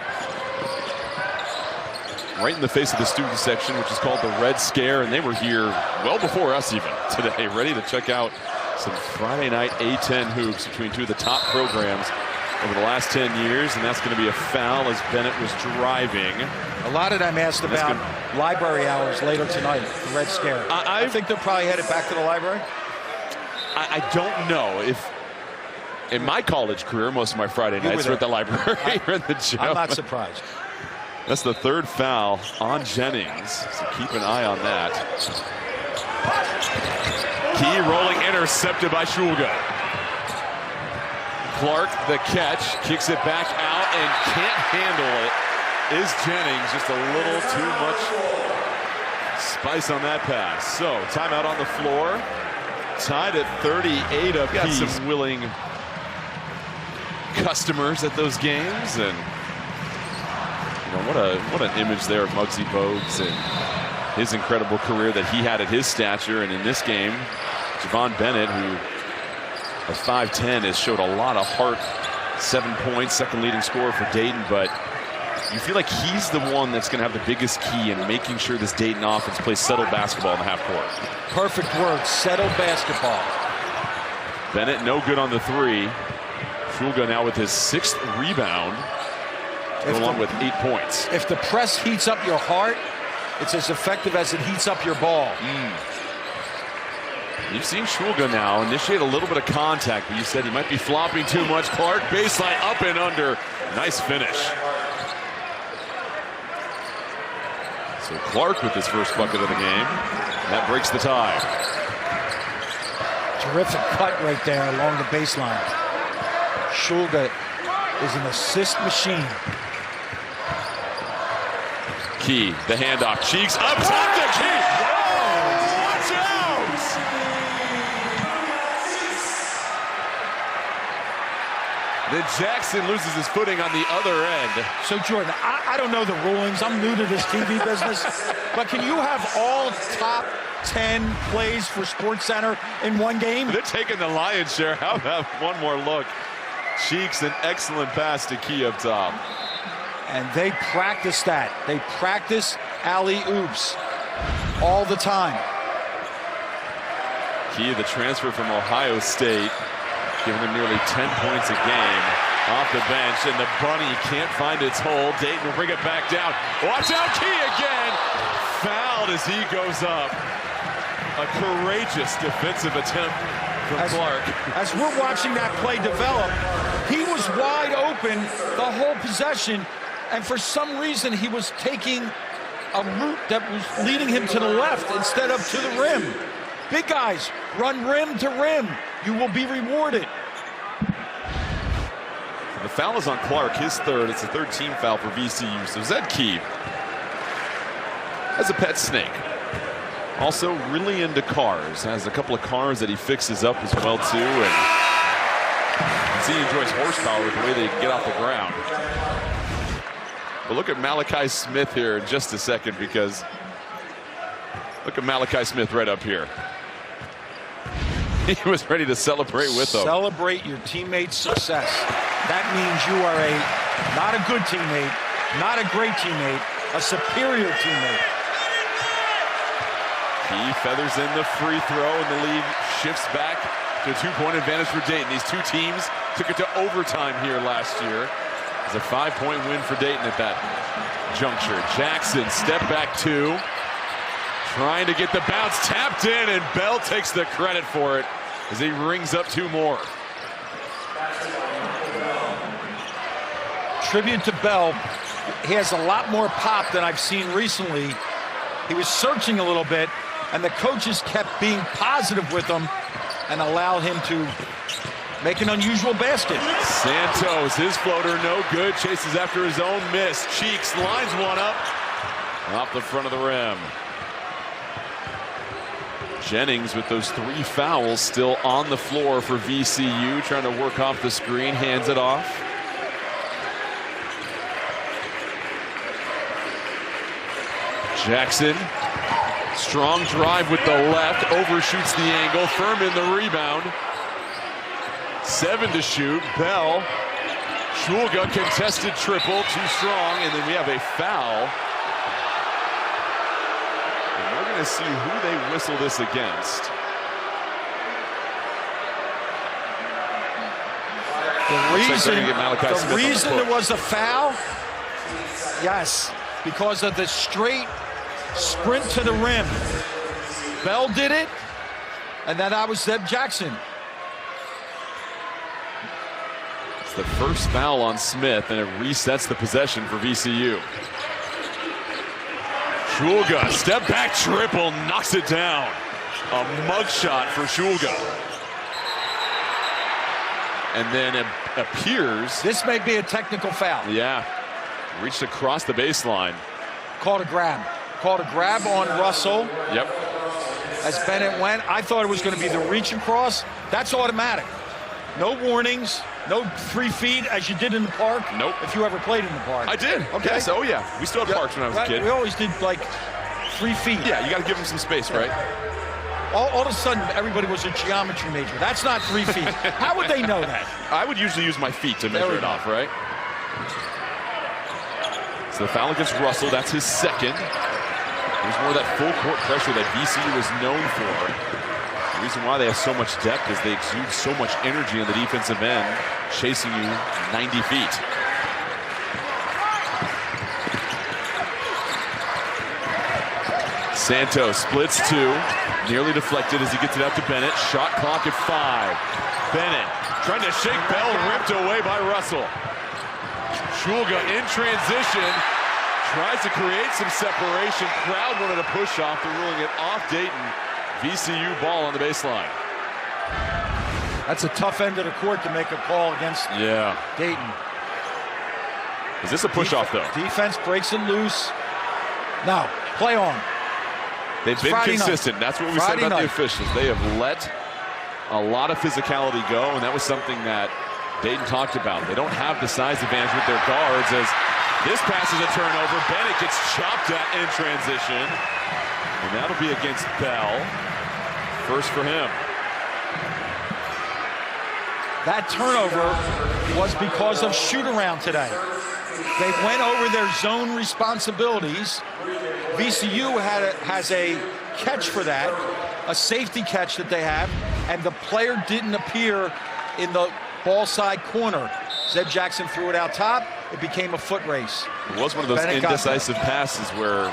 Right in the face of the student section, which is called the Red Scare, and they were here well before us even today, ready to check out some Friday night A10 hoops between 2 of the top programs over the last 10 years, and that's going to be a foul as Bennett was driving. A lot of them asked about library hours later tonight, the Red Scare. I think they're probably headed back to the library. I don't know if, in my college career, most of my Friday nights were at the library or in the gym. I'm not surprised. That's the 3rd foul on Jennings, so keep an eye on that. Key rolling, intercepted by Shulga. Clark, the catch, kicks it back out and can't handle it. Is Jennings, just a little too much spice on that pass. So timeout on the floor, tied at 38 apiece. Got some willing customers at those games, and what an image there of Muggsy Bogues and his incredible career that he had at his stature. And in this game, Javon Bennett, who at 5'10", has showed a lot of heart. 7 points, second leading scorer for Dayton, but you feel like he's the one that's going to have the biggest key in making sure this Dayton offense plays settled basketball in the half court? Perfect word, settled basketball. Bennett no good on the three. Shulga now with his 6th rebound, along with 8 points. If the press heats up your heart, it's as effective as it heats up your ball. You've seen Shulga now initiate a little bit of contact, but you said he might be flopping too much. Clark baseline up and under. Nice finish. So Clark with his first bucket of the game. That breaks the tie. Terrific cut right there along the baseline. Shulga is an assist machine. Key, the handoff. Cheeks up top to Key. Watch out! Then Jackson loses his footing on the other end. So, Jordan, I don't know the rulings. I'm new to this TV business. But can you have all top 10 plays for SportsCenter in one game? They're taking the lion's share. How about one more look? Cheeks, an excellent pass to Key up top. And they practice that. They practice alley-oops all the time. Key, the transfer from Ohio State, giving them nearly 10 points a game off the bench, and the bunny can't find its hole. Dayton will bring it back down. Watch out, Key again! Fouled as he goes up. A courageous defensive attempt from Clark. As we're watching that play develop, he was wide open the whole possession, and for some reason he was taking a route that was leading him to the left instead of to the rim. Big guys, run rim to rim. You will be rewarded. The foul is on Clark, his 3rd. It's a 3rd team foul for VCU. So Zed Key has a pet snake. Also really into cars. Has a couple of cars that he fixes up as well too. And you can see he enjoys horsepower with the way they get off the ground. But look at Malachi Smith here in just a second, because look at Malachi Smith right up here. He was ready to celebrate with them. Celebrate your teammate's success. That means you are not a good teammate, not a great teammate, a superior teammate. He feathers in the free throw, and the lead shifts back to a 2-point advantage for Dayton. These two teams took it to overtime here last year. It's a 5-point win for Dayton at that juncture. Jackson, step back 2. Trying to get the bounce, tapped in, and Bell takes the credit for it as he rings up 2 more. Tribute to Bell. He has a lot more pop than I've seen recently. He was searching a little bit, and the coaches kept being positive with him and allowed him to make an unusual basket. Santos, his floater no good, chases after his own miss. Cheeks lines one up off the front of the rim. Jennings with those 3 fouls still on the floor for VCU, trying to work off the screen, hands it off. Jackson, strong drive with the left, overshoots the angle, Furman the rebound. 7 to shoot, Bell, Shulga contested triple, too strong, and then we have a foul. And we're gonna see who they whistle this against. The reason there was a foul, yes, because of the straight sprint to the rim. Bell did it, and then that was Zeb Jackson. It's the first foul on Smith, and it resets the possession for VCU. Shulga, step back triple, knocks it down. A mug shot for Shulga. And then it appears... This may be a technical foul. Yeah, reached across the baseline. Called a grab. Called a grab on Russell. Yep. As Bennett went, I thought it was going to be the reach across. That's automatic. No warnings, no 3 feet as you did in the park. Nope. If you ever played in the park. I did. Okay. Yes, oh yeah. We still had parks when I was a kid. We always did like 3 feet. Yeah, you got to give them some space, right? All of a sudden, everybody was a geometry major. That's not 3 feet. How would they know that? I would usually use my feet to measure it off, right? So the foul against Russell, that's his second. There's more of that full court pressure that VCU is known for. The reason why they have so much depth is they exude so much energy on the defensive end, chasing you 90 feet. Santos splits two, nearly deflected as he gets it out to Bennett. Shot clock at 5. Bennett trying to shake Bell, ripped away by Russell. Shulga in transition, tries to create some separation. Crowd wanted a push off, they're ruling it off Dayton. VCU ball on the baseline. That's a tough end of the court to make a call against Dayton. Is this a push-off, though? Defense breaks it loose. Now, play on. They've been consistent. That's what we said about the officials. They have let a lot of physicality go, and that was something that Dayton talked about. They don't have the size advantage with their guards, as this pass is a turnover. Bennett gets chopped at in transition, and that'll be against Bell. First for him. That turnover was because of shoot-around today. They went over their zone responsibilities. VCU has a catch for that, a safety catch that they have, and the player didn't appear in the ball side corner. Zeb Jackson threw it out top. It became a foot race. It was one of those indecisive passes where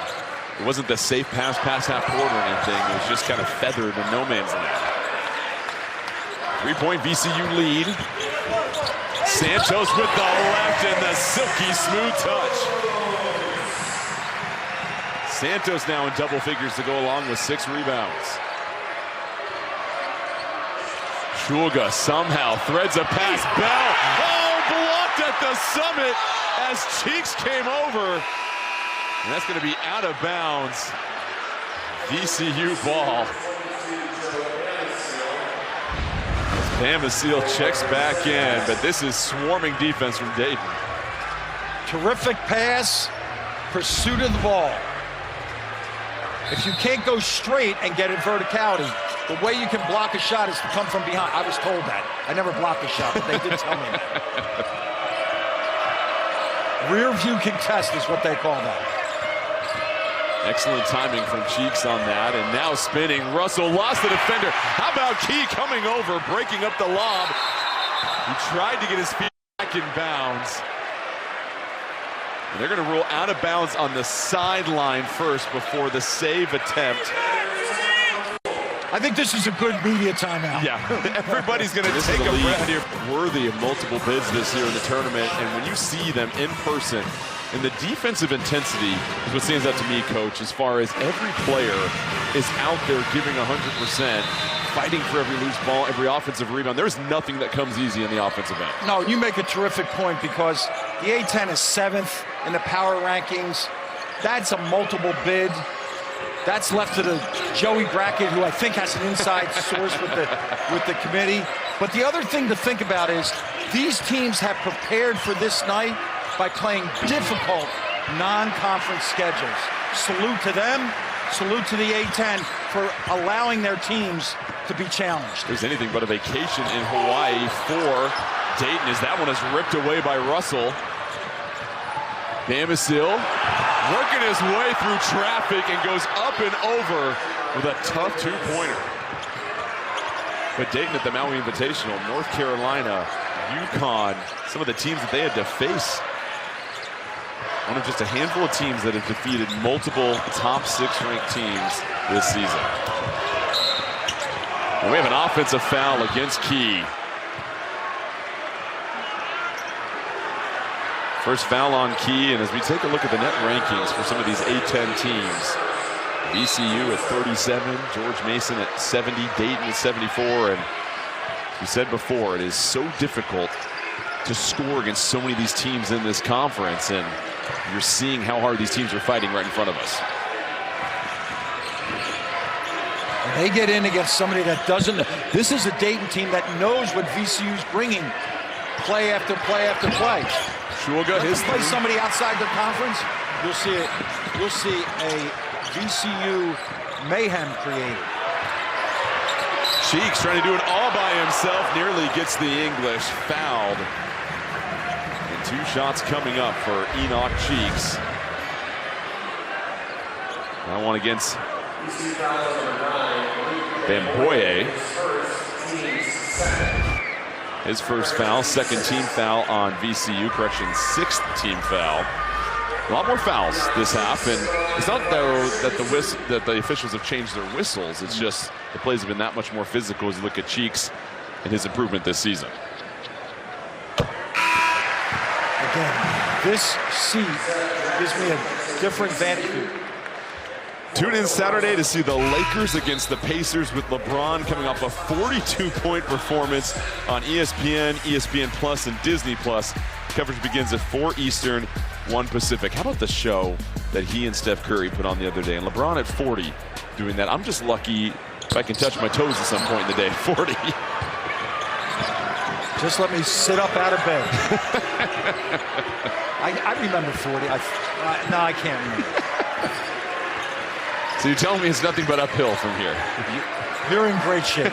it wasn't the safe pass past half court or anything. It was just kind of feathered in no man's land. 3-point VCU lead. Santos with the left and the silky smooth touch. Santos now in double figures to go along with 6 rebounds. Shulga somehow threads a pass. Bell, blocked at the summit as Cheeks came over. And that's going to be out of bounds. VCU ball. Damascene checks back in, but this is swarming defense from Dayton. Terrific pass, pursuit of the ball. If you can't go straight and get in verticality, the way you can block a shot is to come from behind. I was told that. I never blocked a shot, but they did tell me that. Rear view contest is what they call that. Excellent timing from Cheeks on that, and now spinning. Russell lost the defender. How about Key coming over, breaking up the lob? He tried to get his feet back in bounds. And they're going to rule out of bounds on the sideline first before the save attempt. I think this is a good media timeout. Yeah, everybody's going to take a breath here. Worthy of multiple bids this year in the tournament, and when you see them in person, and the defensive intensity is what stands out to me, Coach, as far as every player is out there giving 100%, fighting for every loose ball, every offensive rebound. There's nothing that comes easy in the offensive end. No, you make a terrific point, because the A-10 is 7th in the power rankings. That's a multiple bid. That's left to the Joey Brackett, who I think has an inside source with the committee. But the other thing to think about is these teams have prepared for this night by playing difficult non-conference schedules. Salute to them, salute to the A-10 for allowing their teams to be challenged. There's anything but a vacation in Hawaii for Dayton, as that one is ripped away by Russell. Damascene working his way through traffic and goes up and over with a tough 2-pointer. But Dayton at the Maui Invitational, North Carolina, UConn, some of the teams that they had to face. One of just a handful of teams that have defeated multiple top 6 ranked teams this season. And we have an offensive foul against Key. First foul on Key, and as we take a look at the net rankings for some of these A-10 teams, VCU at 37, George Mason at 70, Dayton at 74, and as we said before, it is so difficult to score against so many of these teams in this conference, and you're seeing how hard these teams are fighting right in front of us. And they get in against somebody that doesn't. This is a Dayton team that knows what VCU's bringing, play after play after play. Shulga, his play somebody outside the conference, you'll see it. You'll see a VCU mayhem created. Cheeks trying to do it all by himself, nearly gets the English fouled. And 2 shots coming up for Enoch Cheeks. That one against Bamboye. His first foul, second team foul on VCU, correction, sixth team foul. A lot more fouls this half, and it's not though that the officials have changed their whistles. It's just the plays have been that much more physical as you look at Cheeks and his improvement this season. Again, this seat gives me a different vantage view. Tune in Saturday to see the Lakers against the Pacers with LeBron coming off a 42-point performance on ESPN, ESPN Plus, and Disney Plus. Coverage begins at 4 Eastern, 1 Pacific. How about the show that he and Steph Curry put on the other day? And LeBron at 40 doing that. I'm just lucky if I can touch my toes at some point in the day. 40. Just let me sit up out of bed. I remember 40. No, I can't remember. So you're telling me it's nothing but uphill from here? You're in great shape.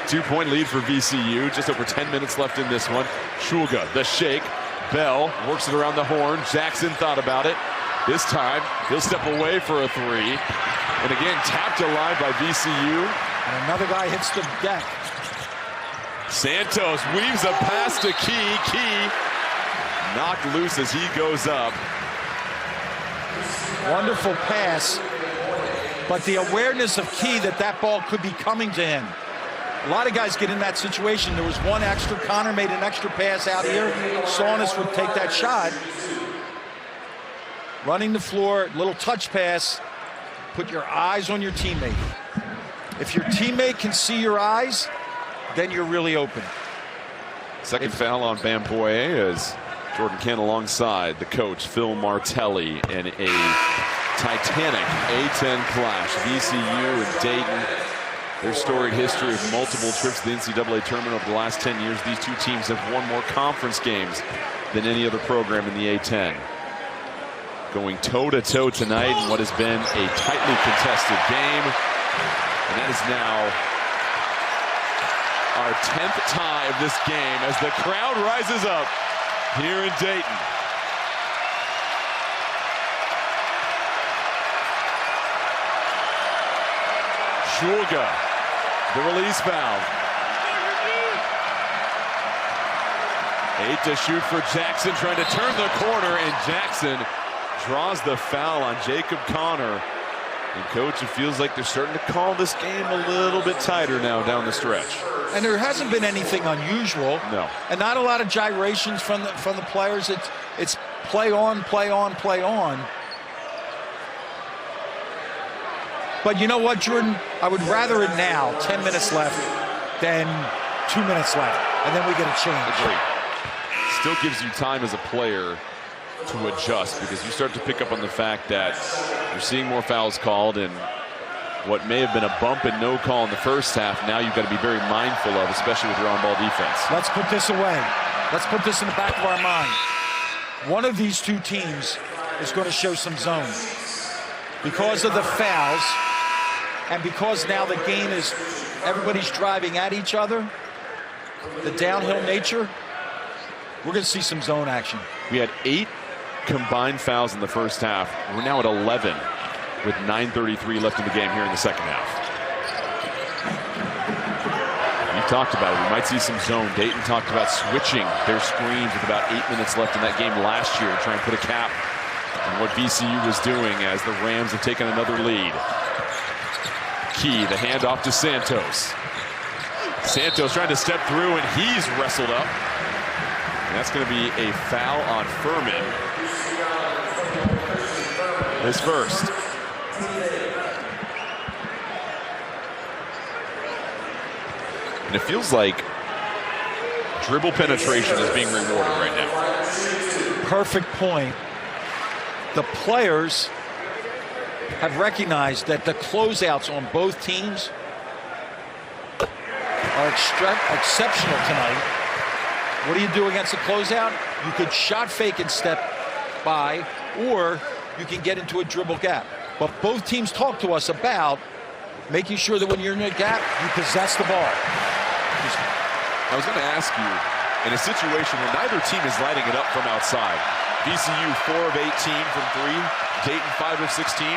2-point lead for VCU. Just over 10 minutes left in this one. Shulga, the shake. Bell works it around the horn. Jackson thought about it. This time, he'll step away for a three. And again, tapped alive by VCU. And another guy hits the deck. Santos weaves a pass to Key. Key knocked loose as he goes up. Wonderful pass. But the awareness of Key that ball could be coming to him. A lot of guys get in that situation. There was one extra. Connor made an extra pass out here. Saunis would take that shot. Running the floor, little touch pass. Put your eyes on your teammate. If your teammate can see your eyes, then you're really open. Second foul on Bamboye as Jordan Kent alongside the coach, Phil Martelli, in a titanic A-10 clash. VCU and Dayton, their storied history of multiple trips to the NCAA tournament over the last 10 years. These two teams have won more conference games than any other program in the A-10. Going toe-to-toe tonight in what has been a tightly contested game. And that is now our 10th tie of this game as the crowd rises up here in Dayton. Shulga, the release valve. 8 to shoot for Jackson, trying to turn the corner, and Jackson draws the foul on Jacob Connor. And coach, it feels like they're starting to call this game a little bit tighter now down the stretch. And there hasn't been anything unusual. No. And not a lot of gyrations from the players. It's play on, play on, play on. But you know what, Jordan? I would rather it now, 10 minutes left, than 2 minutes left. And then we get a change. Agreed. Still gives you time as a player to adjust, because you start to pick up on the fact that you're seeing more fouls called, and what may have been a bump and no call in the first half, now you've got to be very mindful of, especially with your on-ball defense. Let's put this away. Let's put this in the back of our mind. One of these two teams is going to show some zone. Because of the fouls, and because now the game is, everybody's driving at each other, the downhill nature, we're going to see some zone action. We had 8 combined fouls in the first half. We're now at 11 with 9:33 left in the game here in the second half. You talked about it. We might see some zone. Dayton talked about switching their screens with about 8 minutes left in that game last year to try and put a cap on what VCU was doing as the Rams have taken another lead. Key, the handoff to Santos. Santos trying to step through, and he's wrestled up. And that's going to be a foul on Furman. His first. And it feels like dribble penetration is being rewarded right now. Perfect point. The players have recognized that the closeouts on both teams are exceptional tonight. What do you do against a closeout? You could shot fake and step by, or you can get into a dribble gap. But both teams talk to us about making sure that when you're in a gap, you possess the ball. I was going to ask you, in a situation where neither team is lighting it up from outside, VCU 4 of 18 from 3, Dayton 5 of 16,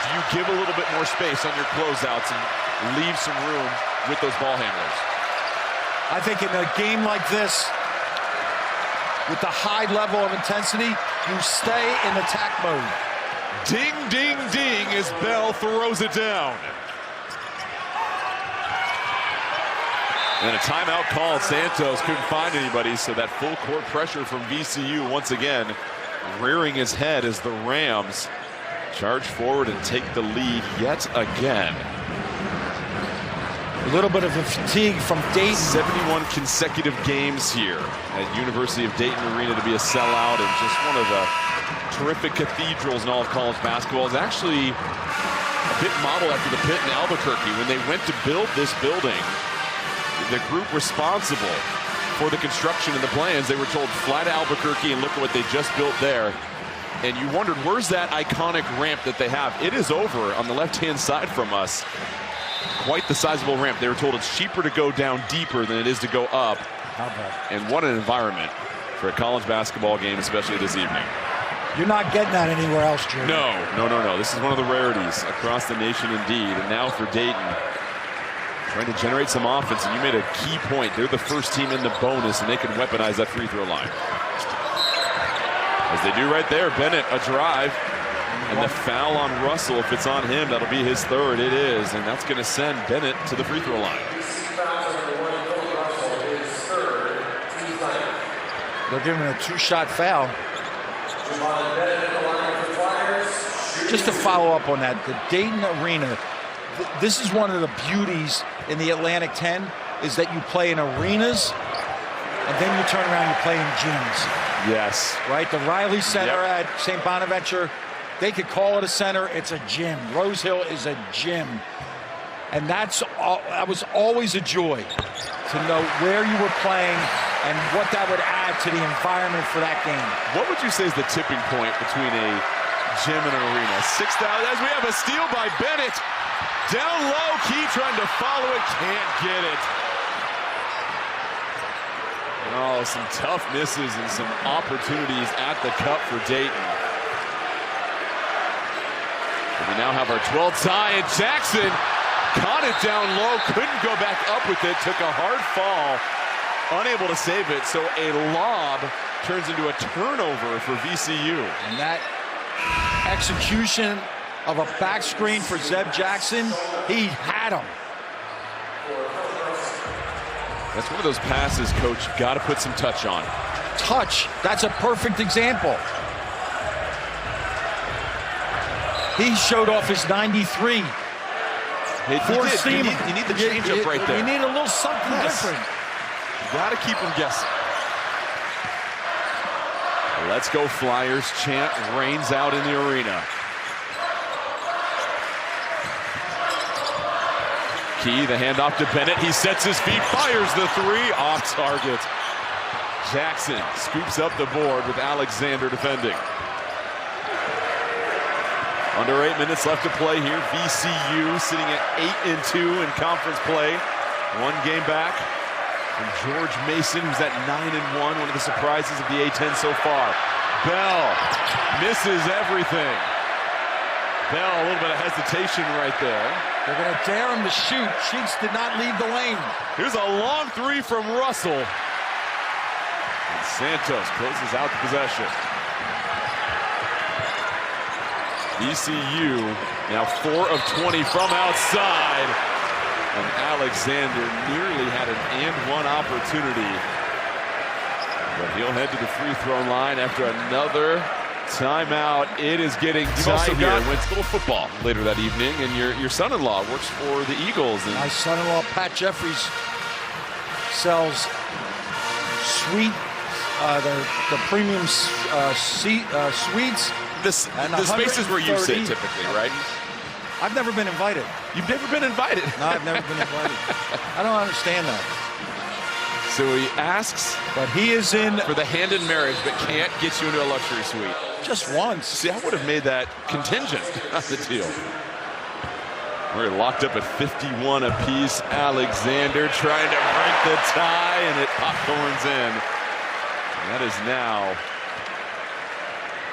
Do you give a little bit more space on your closeouts and leave some room with those ball handlers? I think in a game like this, with the high level of intensity, you stay in attack mode. Ding, ding, ding as Bell throws it down. And a timeout called. Santos couldn't find anybody, so that full court pressure from VCU once again rearing his head as the Rams charge forward and take the lead yet again. A little bit of a fatigue from Dayton. 71 consecutive games here at University of Dayton Arena to be a sellout, and just one of the terrific cathedrals in all of college basketball. Is actually a bit modeled after the pit in Albuquerque. When they went to build this building, the group responsible for the construction and the plans, they were told, fly to Albuquerque and look at what they just built there. And you wondered, where's that iconic ramp that they have? It is over on the left-hand side from us. Quite the sizable ramp. They were told it's cheaper to go down deeper than it is to go up. And what an environment for a college basketball game, especially this evening. You're not getting that anywhere else, Jim. No. This is one of the rarities across the nation indeed. And now for Dayton, trying to generate some offense. And you made a key point. They're the first team in the bonus, and they can weaponize that free throw line. As they do right there, Bennett, a drive. And the foul on Russell, if it's on him, that'll be his third. It is, and that's going to send Bennett to the free throw line. They're giving him a two-shot foul. Just to follow up on that, the Dayton Arena, this is one of the beauties in the Atlantic 10, is that you play in arenas, and then you turn around and you play in gyms. Yes. Right? The Riley Center at St. Bonaventure, they could call it a center. It's a gym. Rose Hill is a gym. And that was always a joy to know where you were playing and what that would add to the environment for that game. What would you say is the tipping point between a gym and an arena? 6,000, as we have a steal by Bennett. Down low, Key trying to follow it, can't get it. Oh, some tough misses and some opportunities at the cup for Dayton. And we now have our 12th tie, and Jackson caught it down low, couldn't go back up with it, took a hard fall, unable to save it, so a lob turns into a turnover for VCU. And that execution of a back screen for Zeb Jackson, he had him. That's one of those passes, Coach, you got to put some touch on. Touch, that's a perfect example. He showed off his 93. You need the change-up right there. You need a little something different. You got to keep them guessing. Let's go Flyers chant reigns out in the arena. Key, the handoff to Bennett. He sets his feet, fires the three, off target. Jackson scoops up the board with Alexander defending. Under 8 minutes left to play here. VCU sitting at 8-2 in conference play. One game back from George Mason, who's at 9-1. One of the surprises of the A-10 so far. Bell misses everything. Bell, a little bit of hesitation right there. They're going to dare him to shoot. Sheets did not leave the lane. Here's a long three from Russell. And Santos closes out the possession. VCU now 4 of 20 from outside. And Alexander nearly had an and-one opportunity. But he'll head to the free throw line after another timeout. It is getting tight here. Went a little football later that evening, and your son-in-law works for the Eagles. And my son-in-law, Pat Jeffries, sells the premium suites. The spaces where you sit typically, right? I've never been invited. You've never been invited? No, I've never been invited. I don't understand that. So he asks, but he is in for the hand in marriage, but can't get you into a luxury suite. Just once. See, I would have made that contingent on the deal. We're locked up at 51 apiece. Alexander trying to break the tie, and it popcorns in. And that is now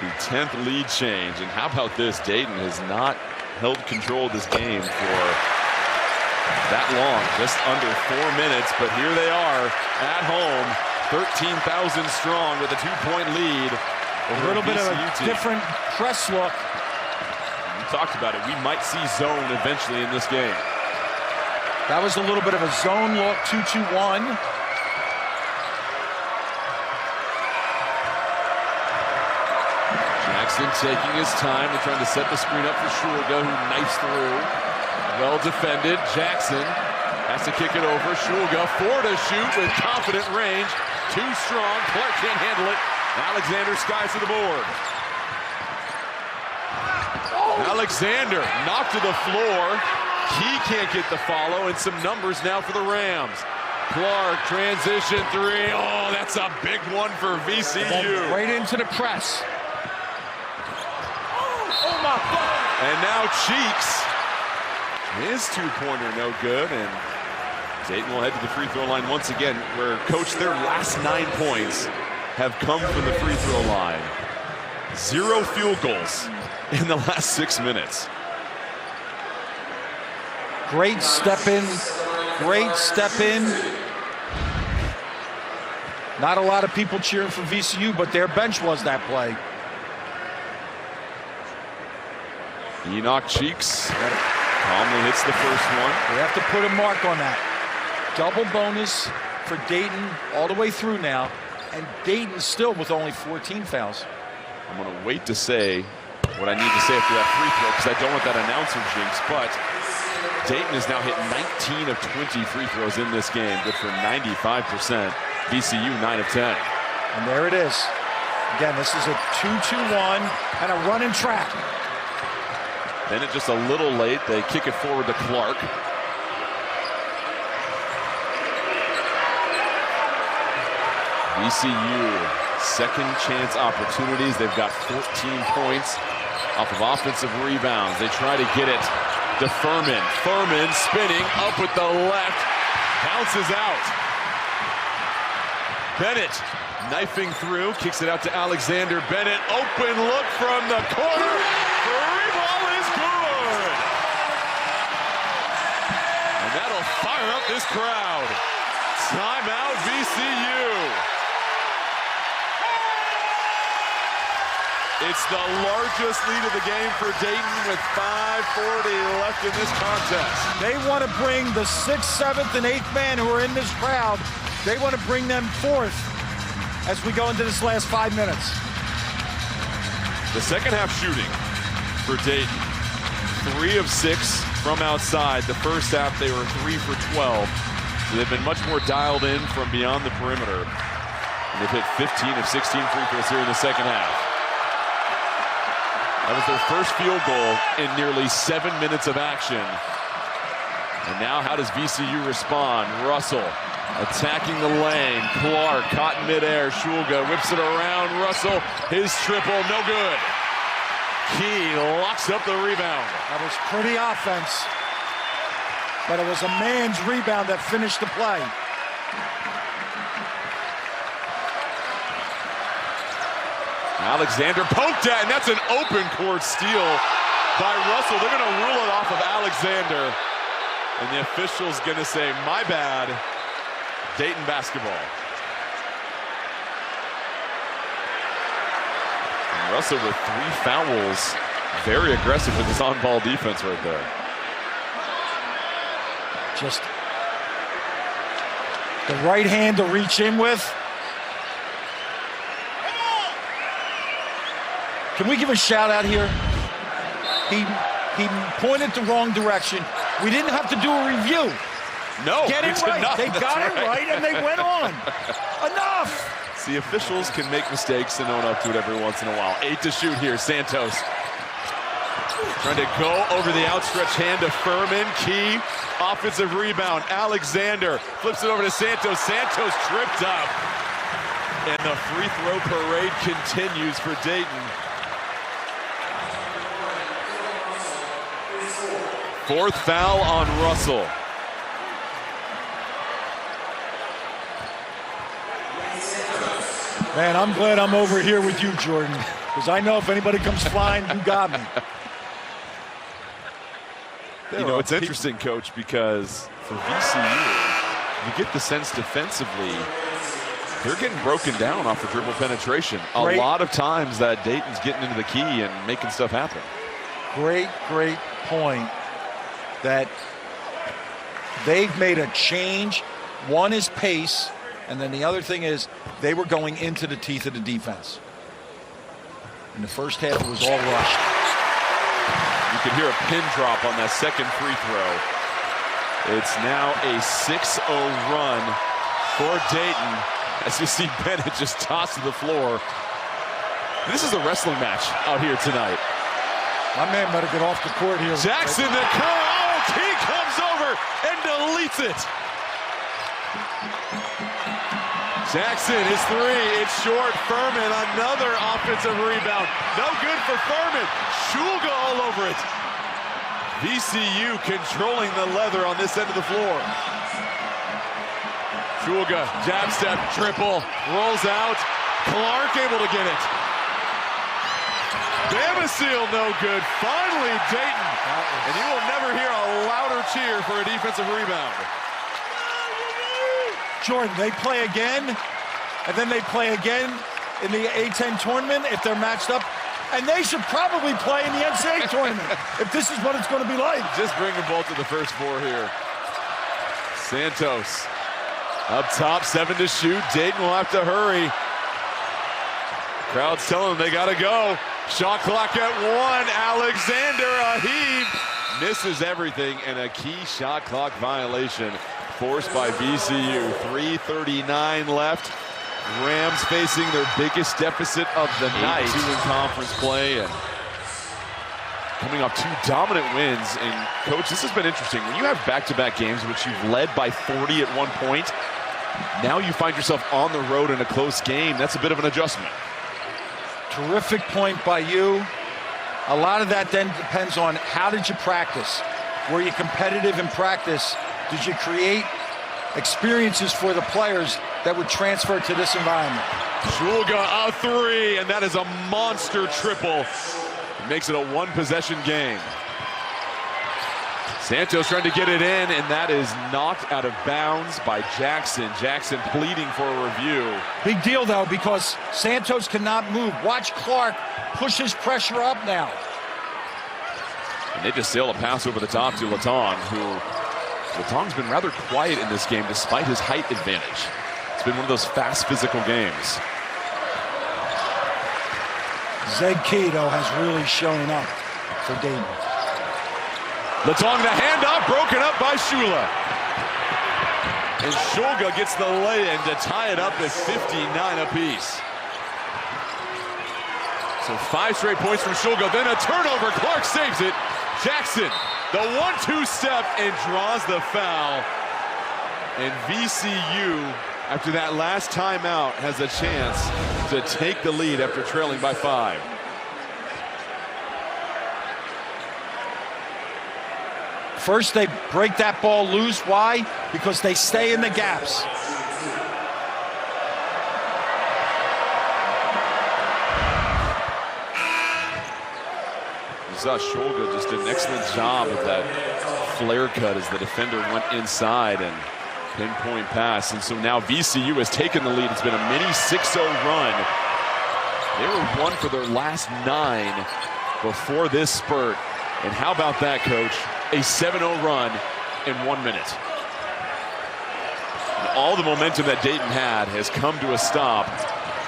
the 10th lead change. And how about this? Dayton has not held control of this game for that long, just under 4 minutes. But here they are at home, 13,000 strong with a 2-point lead. A little bit of a different press look. We talked about it. We might see zone eventually in this game. That was a little bit of a zone look, 2-2-1. Jackson taking his time. They're trying to set the screen up for Shulga, who knifes through. Well defended. Jackson has to kick it over. Shulga, 4 to shoot with confident range. Too strong. Clark can't handle it. Alexander skies to the board. Alexander knocked to the floor. He can't get the follow, and some numbers now for the Rams. Clark, transition 3. Oh, that's a big one for VCU. Right into the press. Oh my God. And now Cheeks. His 2-pointer no good, and Dayton will head to the free throw line once again, where, Coach, their last 9 points have come from the free throw line. 0 field goals in the last 6 minutes. Great step in. Great step in. Not a lot of people cheering for VCU, but their bench was that play. Enoch Cheeks calmly hits the first one. We have to put a mark on that. Double bonus for Dayton all the way through now, and Dayton still with only 14 fouls. I'm going to wait to say what I need to say after that free throw, because I don't want that announcer jinx, but Dayton has now hit 19 of 20 free throws in this game, good for 95%. VCU 9 of 10. And there it is. Again, this is a 2-2-1 and a running track. Then it just a little late. They kick it forward to Clark. VCU, second chance opportunities. They've got 14 points off of offensive rebounds. They try to get it to Furman. Furman spinning up with the left. Bounces out. Bennett knifing through. Kicks it out to Alexander. Bennett, open look from the corner. Free ball is good. And that'll fire up this crowd. Timeout VCU. It's the largest lead of the game for Dayton with 5:40 left in this contest. They want to bring the 6th, 7th, and 8th man who are in this crowd, they want to bring them forth as we go into this last 5 minutes. The second half shooting for Dayton, 3 of 6 from outside. The first half they were 3 for 12. So they've been much more dialed in from beyond the perimeter. And they've hit 15 of 16 free throws here in the second half. That was their first field goal in nearly 7 minutes of action. And now how does VCU respond? Russell attacking the lane. Clark caught in midair. Shulga whips it around. Russell, his triple, no good. Key locks up the rebound. That was pretty offense, but it was a man's rebound that finished the play. Alexander poked at, and that's an open court steal by Russell. They're going to rule it off of Alexander. And the official's going to say, my bad, Dayton basketball. And Russell with 3 fouls. Very aggressive with his on-ball defense right there. Just the right hand to reach in with. Can we give a shout out here? He pointed the wrong direction. We didn't have to do a review. No, get it right. They got it right and they went on. Enough. See, officials can make mistakes and own up to it every once in a while. 8 to shoot here. Santos trying to go over the outstretched hand to Furman. Key offensive rebound. Alexander flips it over to Santos. Santos tripped up. And the free throw parade continues for Dayton. Fourth foul on Russell. Man, I'm glad I'm over here with you, Jordan, because I know if anybody comes flying, you got me. You know, it's interesting, Coach, because for VCU, you get the sense defensively, they're getting broken down off of dribble penetration. A lot of times that Dayton's getting into the key and making stuff happen. Great point that they've made a change. One is pace, and then the other thing is they were going into the teeth of the defense. In the first half, it was all rushed. You can hear a pin drop on that second free throw. It's now a 6-0 run for Dayton. As you see Bennett just tossed to the floor. This is a wrestling match out here tonight. My man better get off the court here. Jackson, the he comes over and deletes it. Jackson, his three, it's short. Furman, another offensive rebound. No good for Furman. Shulga all over it. VCU controlling the leather on this end of the floor. Shulga, jab step, triple, rolls out. Clark able to get it. Bamasil, no good. Finally, Dayton. And you will never hear a louder cheer for a defensive rebound. Jordan, they play again, and then they play again in the A-10 tournament if they're matched up. And they should probably play in the NCAA tournament if this is what it's going to be like. Just bring them both to the first four here. Santos up top, 7 to shoot. Dayton will have to hurry. Crowd's telling them they got to go. Shot clock at 1. Alexander, a heave. Misses everything, and a key shot clock violation forced by VCU. 3:39 left. Rams facing their biggest deficit of the night. 2 in conference play, and coming off 2 dominant wins. And Coach, this has been interesting. When you have back-to-back games, which you've led by 40 at one point, now you find yourself on the road in a close game. That's a bit of an adjustment. Terrific point by you. A lot of that then depends on how did you practice? Were you competitive in practice? Did you create experiences for the players that would transfer to this environment? Shulga, a 3, and that is a monster triple. It makes it a 1-possession game. Santos trying to get it in, and that is knocked out of bounds by Jackson. Jackson pleading for a review. Big deal, though, because Santos cannot move. Watch Clark push his pressure up now. And they just sail a pass over the top to Latong, who Latong's been rather quiet in this game despite his height advantage. It's been one of those fast physical games. Zeb Jackson has really shown up for Dayton. Latong, the handoff, broken up by Shula. And Shulga gets the lay-in to tie it up at 59 apiece. So 5 straight points from Shulga, then a turnover. Clark saves it. Jackson, the 1-2 step, and draws the foul. And VCU, after that last timeout, has a chance to take the lead after trailing by 5. First, they break that ball loose. Why? Because they stay in the gaps. You saw Shulga just did an excellent job of that flare cut as the defender went inside and pinpoint pass. And so now VCU has taken the lead. It's been a mini 6-0 run. They were 1 for their last 9 before this spurt. And how about that, Coach? A 7-0 run in 1 minute. And all the momentum that Dayton had has come to a stop,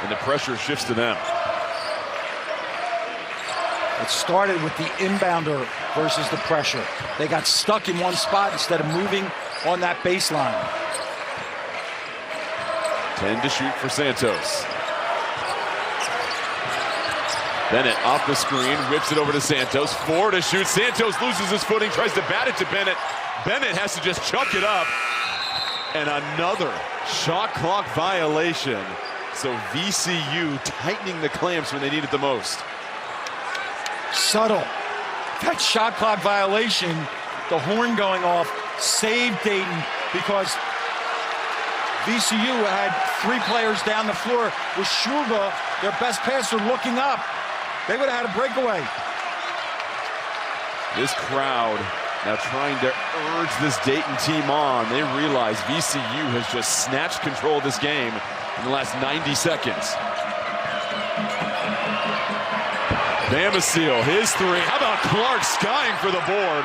and the pressure shifts to them. It started with the inbounder versus the pressure. They got stuck in one spot instead of moving on that baseline. 10 to shoot for Santos. Bennett off the screen, whips it over to Santos. 4 to shoot. Santos loses his footing, tries to bat it to Bennett. Bennett has to just chuck it up. And another shot clock violation. So VCU tightening the clamps when they need it the most. Subtle. That shot clock violation, the horn going off, saved Dayton because VCU had 3 players down the floor with Shulga, their best passer, looking up. They would have had a breakaway. This crowd Now trying to urge this Dayton team on. They realize VCU has just snatched control of this game in the last 90 seconds. Bamasiel, his three. How about Clark skying for the board?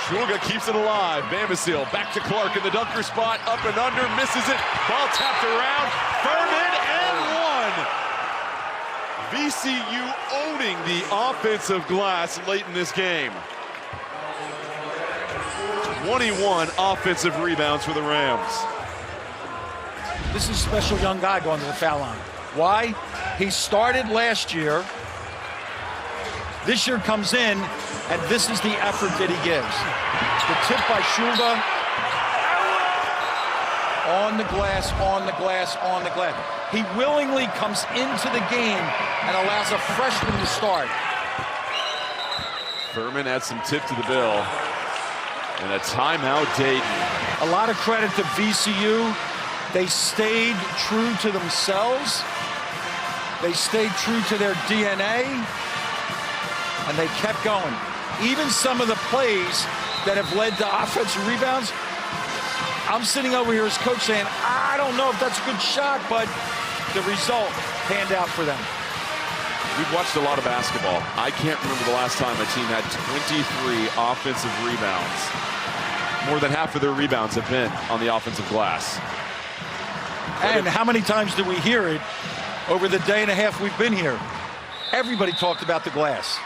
Shulga keeps it alive. Bamasiel back to Clark in the dunker spot. Up and under, misses it. Ball tapped around. Furman and one. VCU owning the offensive glass late in this game. 21 offensive rebounds for the Rams. This is a special young guy going to the foul line. Why? He started last year. This year comes in, and this is the effort that he gives. The tip by Shulga. On the glass, on the glass, on the glass. He willingly comes into the game and allows a freshman to start. Furman adds some tip to the bill. And a timeout, Dayton. A lot of credit to VCU. They stayed true to themselves. They stayed true to their DNA. And they kept going. Even some of the plays that have led to offensive rebounds, I'm sitting over here as coach saying, I don't know if that's a good shot, but the result panned out for them. We've watched a lot of basketball. I can't remember the last time a team had 23 offensive rebounds. More than half of their rebounds have been on the offensive glass. And how many times do we hear it over the day and a half we've been here? Everybody talked about the glass.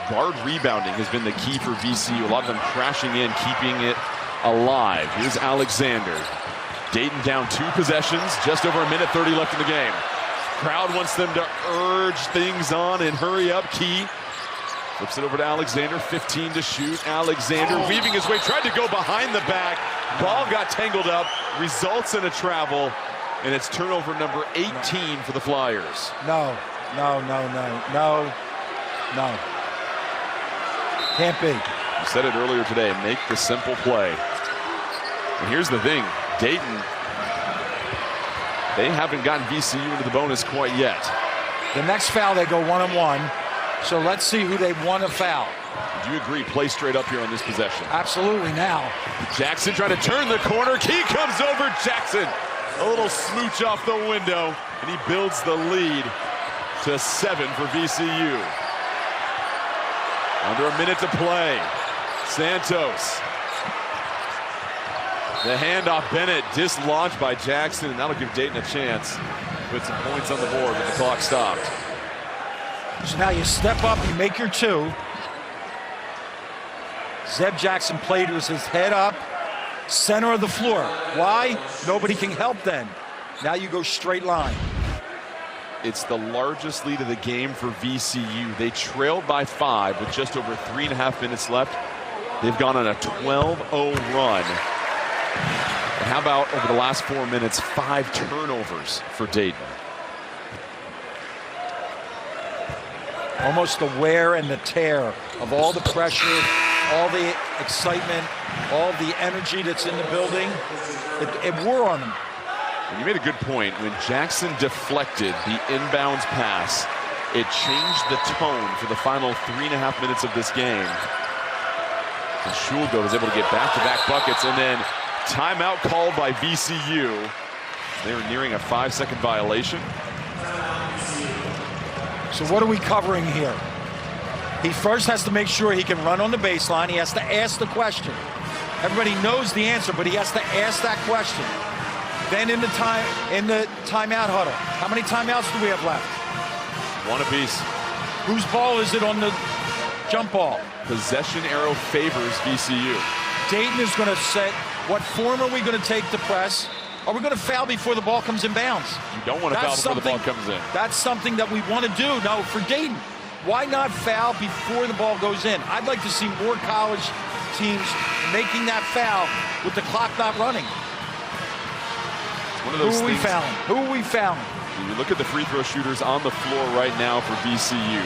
Guard rebounding has been the key for VCU. A lot of them crashing in, keeping it alive. Here's Alexander. Dayton down 2 possessions, just over a minute 30 left in the game. Crowd wants them to urge things on and hurry up. Key flips it over to Alexander, 15 to shoot. Alexander weaving his way, tried to go behind the back. Ball got tangled up, results in a travel, and it's turnover number 18 for the Flyers. No. Can't be. You said it earlier today, make the simple play. And here's the thing, Dayton, they haven't gotten VCU into the bonus quite yet. The next foul, they go 1-on-1. So let's see who they want to foul. Do you agree? Play straight up here on this possession. Absolutely now. Jackson trying to turn the corner. Key comes over. Jackson, a little smooch off the window, and he builds the lead to 7 for VCU. Under a minute to play. Santos. The handoff, Bennett dislodged by Jackson, and that'll give Dayton a chance to put some points on the board when the clock stopped. So now you step up, you make your 2. Zeb Jackson played with his head up, center of the floor. Why? Nobody can help then. Now you go straight line. It's the largest lead of the game for VCU. They trailed by 5 with just over 3.5 minutes left. They've gone on a 12-0 run. And how about over the last 4 minutes, 5 turnovers for Dayton? Almost the wear and the tear of all the pressure, all the excitement, all the energy that's in the building. It wore on them. And you made a good point. When Jackson deflected the inbounds pass, it changed the tone for the final 3.5 minutes of this game. And Shulga was able to get back-to-back buckets, and then timeout called by VCU. They were nearing a 5-second violation. So what are we covering here? He first has to make sure he can run on the baseline. He has to ask the question. Everybody knows the answer, but he has to ask that question. Then in the timeout huddle. How many timeouts do we have left? 1 apiece. Whose ball is it on the jump ball? Possession arrow favors VCU. Dayton is going to set, what form are we going to take to press? Are we going to foul before the ball comes in bounds? You don't want to foul before the ball comes in. That's something that we want to do. Now, for Dayton, why not foul before the ball goes in? I'd like to see more college teams making that foul with the clock not running. One of those Who are we fouling? Who are we fouling? When you look at the free throw shooters on the floor right now for VCU.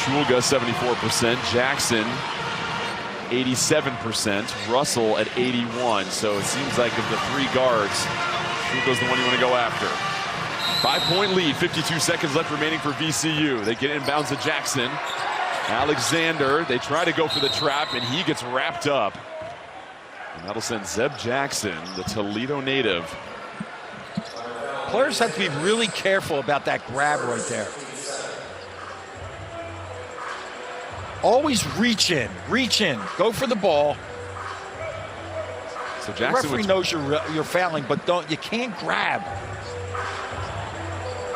Shulga 74%, Jackson 87%, Russell at 81%. So it seems like of the 3 guards, Shulga's the one you want to go after. 5-point lead, 52 seconds left remaining for VCU. They get inbounds to Jackson. Alexander, they try to go for the trap, and he gets wrapped up. And that'll send Zeb Jackson, the Toledo native. Players have to be really careful about that grab right there. Always reach in, go for the ball. So The Jackson referee knows you're fouling, but you can't grab.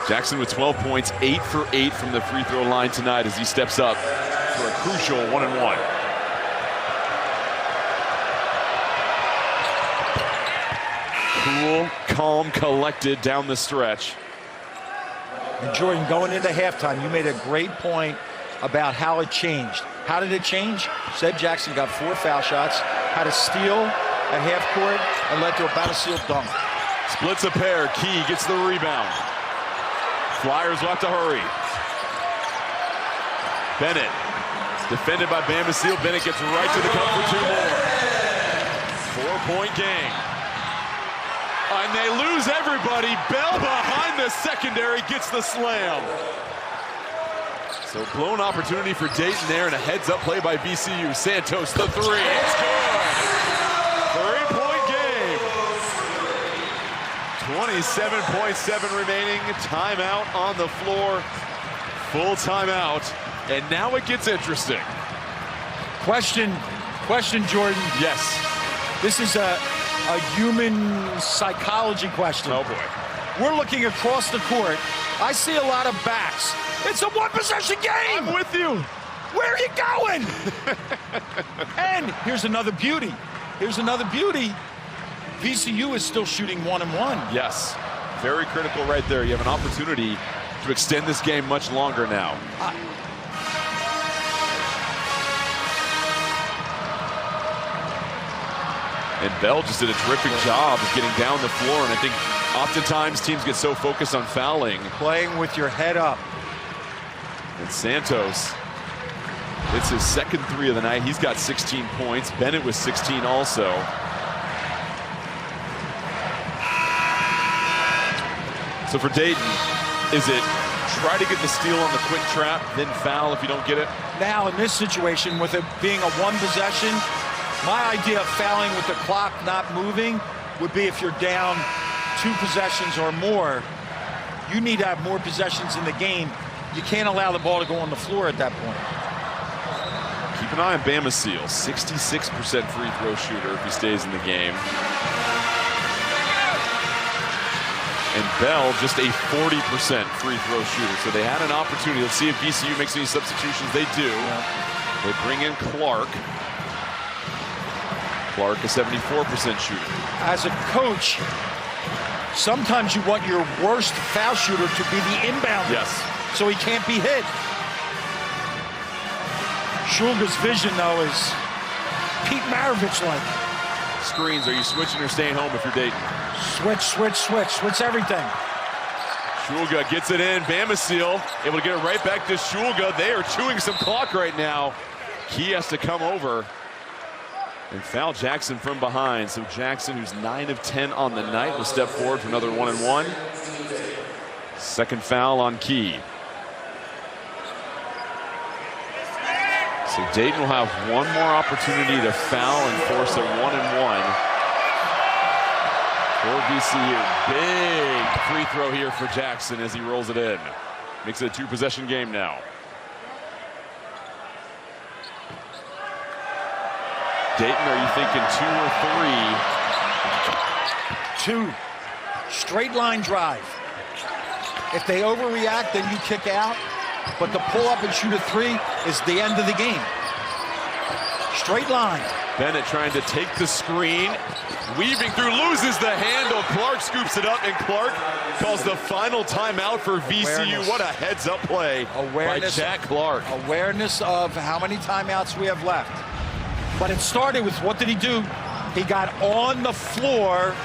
Jackson with 12 points, 8 for 8 from the free throw line tonight as he steps up for a crucial 1-and-1. Cool, calm, collected down the stretch. And Jordan, going into halftime, you made a great point about how it changed. How did it change? Zeb Jackson got 4 foul shots, had a steal at half court, and led to a battle-seal dunk. Splits a pair, Key gets the rebound. Flyers will have to hurry. Bennett, defended by Bamasiel. Bennett gets right to the cup for 2 more. 4-point game. And they lose everybody. Bell behind the secondary gets the slam. So blown opportunity for Dayton there, and a heads-up play by VCU. Santos, the 3. It's good. 3-point game. 27.7 remaining. Timeout on the floor. Full timeout. And now it gets interesting. Question, Jordan. Yes. This is a human psychology question. Oh, boy. We're looking across the court. I see a lot of backs. It's a one-possession game. I'm with you. Where are you going? And here's another beauty. VCU is still shooting 1-and-1. Yes. Very critical right there. You have an opportunity to extend this game much longer now. And Bell just did a terrific job of getting down the floor. And I think oftentimes teams get so focused on fouling. Playing with your head up. And Santos, it's his second 3 of the night. He's got 16 points. Bennett with 16 also. So for Dayton, is it try to get the steal on the quick trap, then foul if you don't get it? Now in this situation, with it being a one possession, my idea of fouling with the clock not moving would be if you're down 2 possessions or more, you need to have more possessions in the game. You can't allow the ball to go on the floor at that point. Keep an eye on Bamasiel, 66% free throw shooter if he stays in the game. And Bell, just a 40% free throw shooter. So they had an opportunity. Let's see if VCU makes any substitutions. They do. Yeah. They bring in Clark. Clark, a 74% shooter. As a coach, sometimes you want your worst foul shooter to be the inbounder. Yes. So he can't be hit. Shulga's vision, though, is Pete Maravich-like. Screens, are you switching or staying home if you're Dayton? Switch everything. Shulga gets it in. Bamasiel able to get it right back to Shulga. They are chewing some clock right now. Key has to come over and foul Jackson from behind. So Jackson, who's 9 of 10 on the night, will step forward for another 1-and-1. Second foul on Key. So Dayton will have one more opportunity to foul and force a 1-and-1 for VCU. Big free throw here for Jackson as he rolls it in. Makes it a 2-possession game now. Dayton, are you thinking 2 or 3? 2. Straight line drive. If they overreact, then you kick out. But to pull up and shoot a 3 is the end of the game. Straight line. Bennett trying to take the screen. Weaving through, loses the handle. Clark scoops it up, and Clark calls the final timeout for VCU. Awareness. What a heads-up play by Jack Clark. Awareness of how many timeouts we have left. But it started with, what did he do? He got on the floor.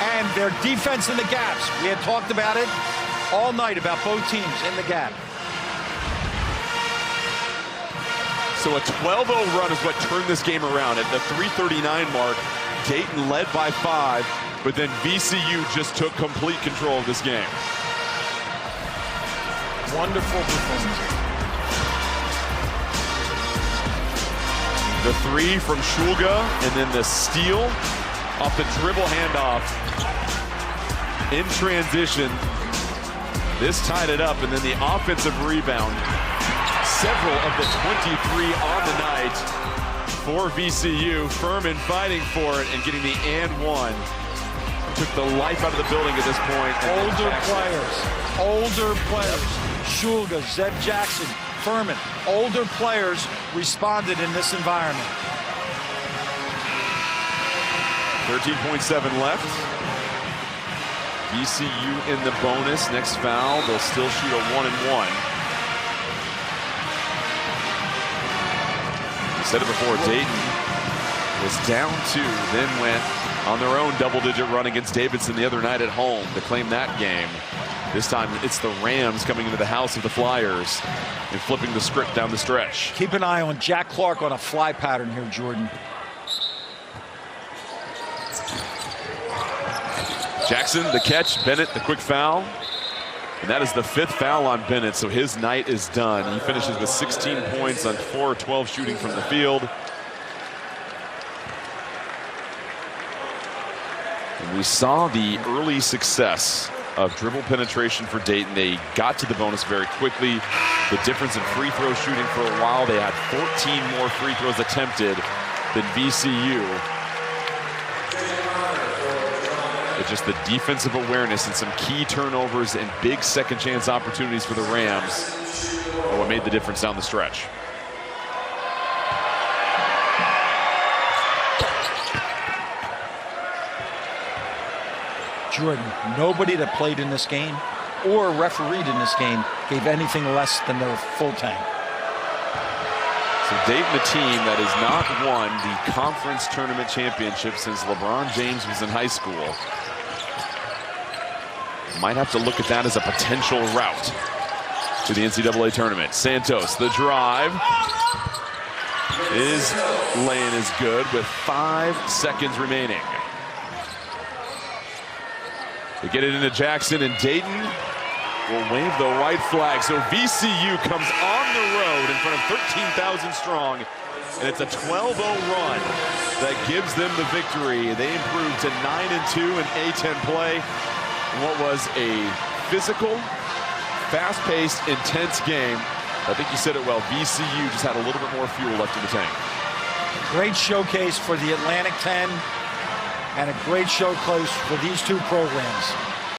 And their defense in the gaps. We had talked about it all night, about both teams in the gap. So a 12-0 run is what turned this game around. At the 3:39 mark, Dayton led by 5, but then VCU just took complete control of this game. Wonderful performance. The three from Shulga, and then the steal off the dribble handoff in transition. This tied it up, and then the offensive rebound. Several of the 23 on the night for VCU. Furman fighting for it and getting the and one. Took the life out of the building at this point. Older players. Shulga, Zeb Jackson, Furman. Older players responded in this environment. 13.7 left. VCU in the bonus. Next foul, they'll still shoot a 1-and-1. Said it before, Dayton was down 2, then went on their own double-digit run against Davidson the other night at home to claim that game. This time it's the Rams coming into the house of the Flyers and flipping the script down the stretch. Keep an eye on Jack Clark on a fly pattern here, Jordan. Jackson, the catch. Bennett, the quick foul. And that is the 5th foul on Bennett, so his night is done. He finishes with 16 points on 4-12 shooting from the field. And we saw the early success of dribble penetration for Dayton. They got to the bonus very quickly. The difference in free throw shooting for a while, they had 14 more free throws attempted than VCU. But just the defensive awareness and some key turnovers and big second chance opportunities for the Rams are what made the difference down the stretch. Jordan, nobody that played in this game or refereed in this game gave anything less than their full tank. So Dayton, the team that has not won the conference tournament championship since LeBron James was in high school, might have to look at that as a potential route to the NCAA tournament. Santos, the drive, is laying is good with 5 seconds remaining. They get it into Jackson, and Dayton will wave the white flag. So VCU comes on the road in front of 13,000 strong, and it's a 12-0 run that gives them the victory. They improved to 9-2 in A-10 play. What was a physical, fast-paced, intense game. I think you said it well. VCU just had a little bit more fuel left in the tank. Great showcase for the Atlantic 10 and a great showcase for these two programs.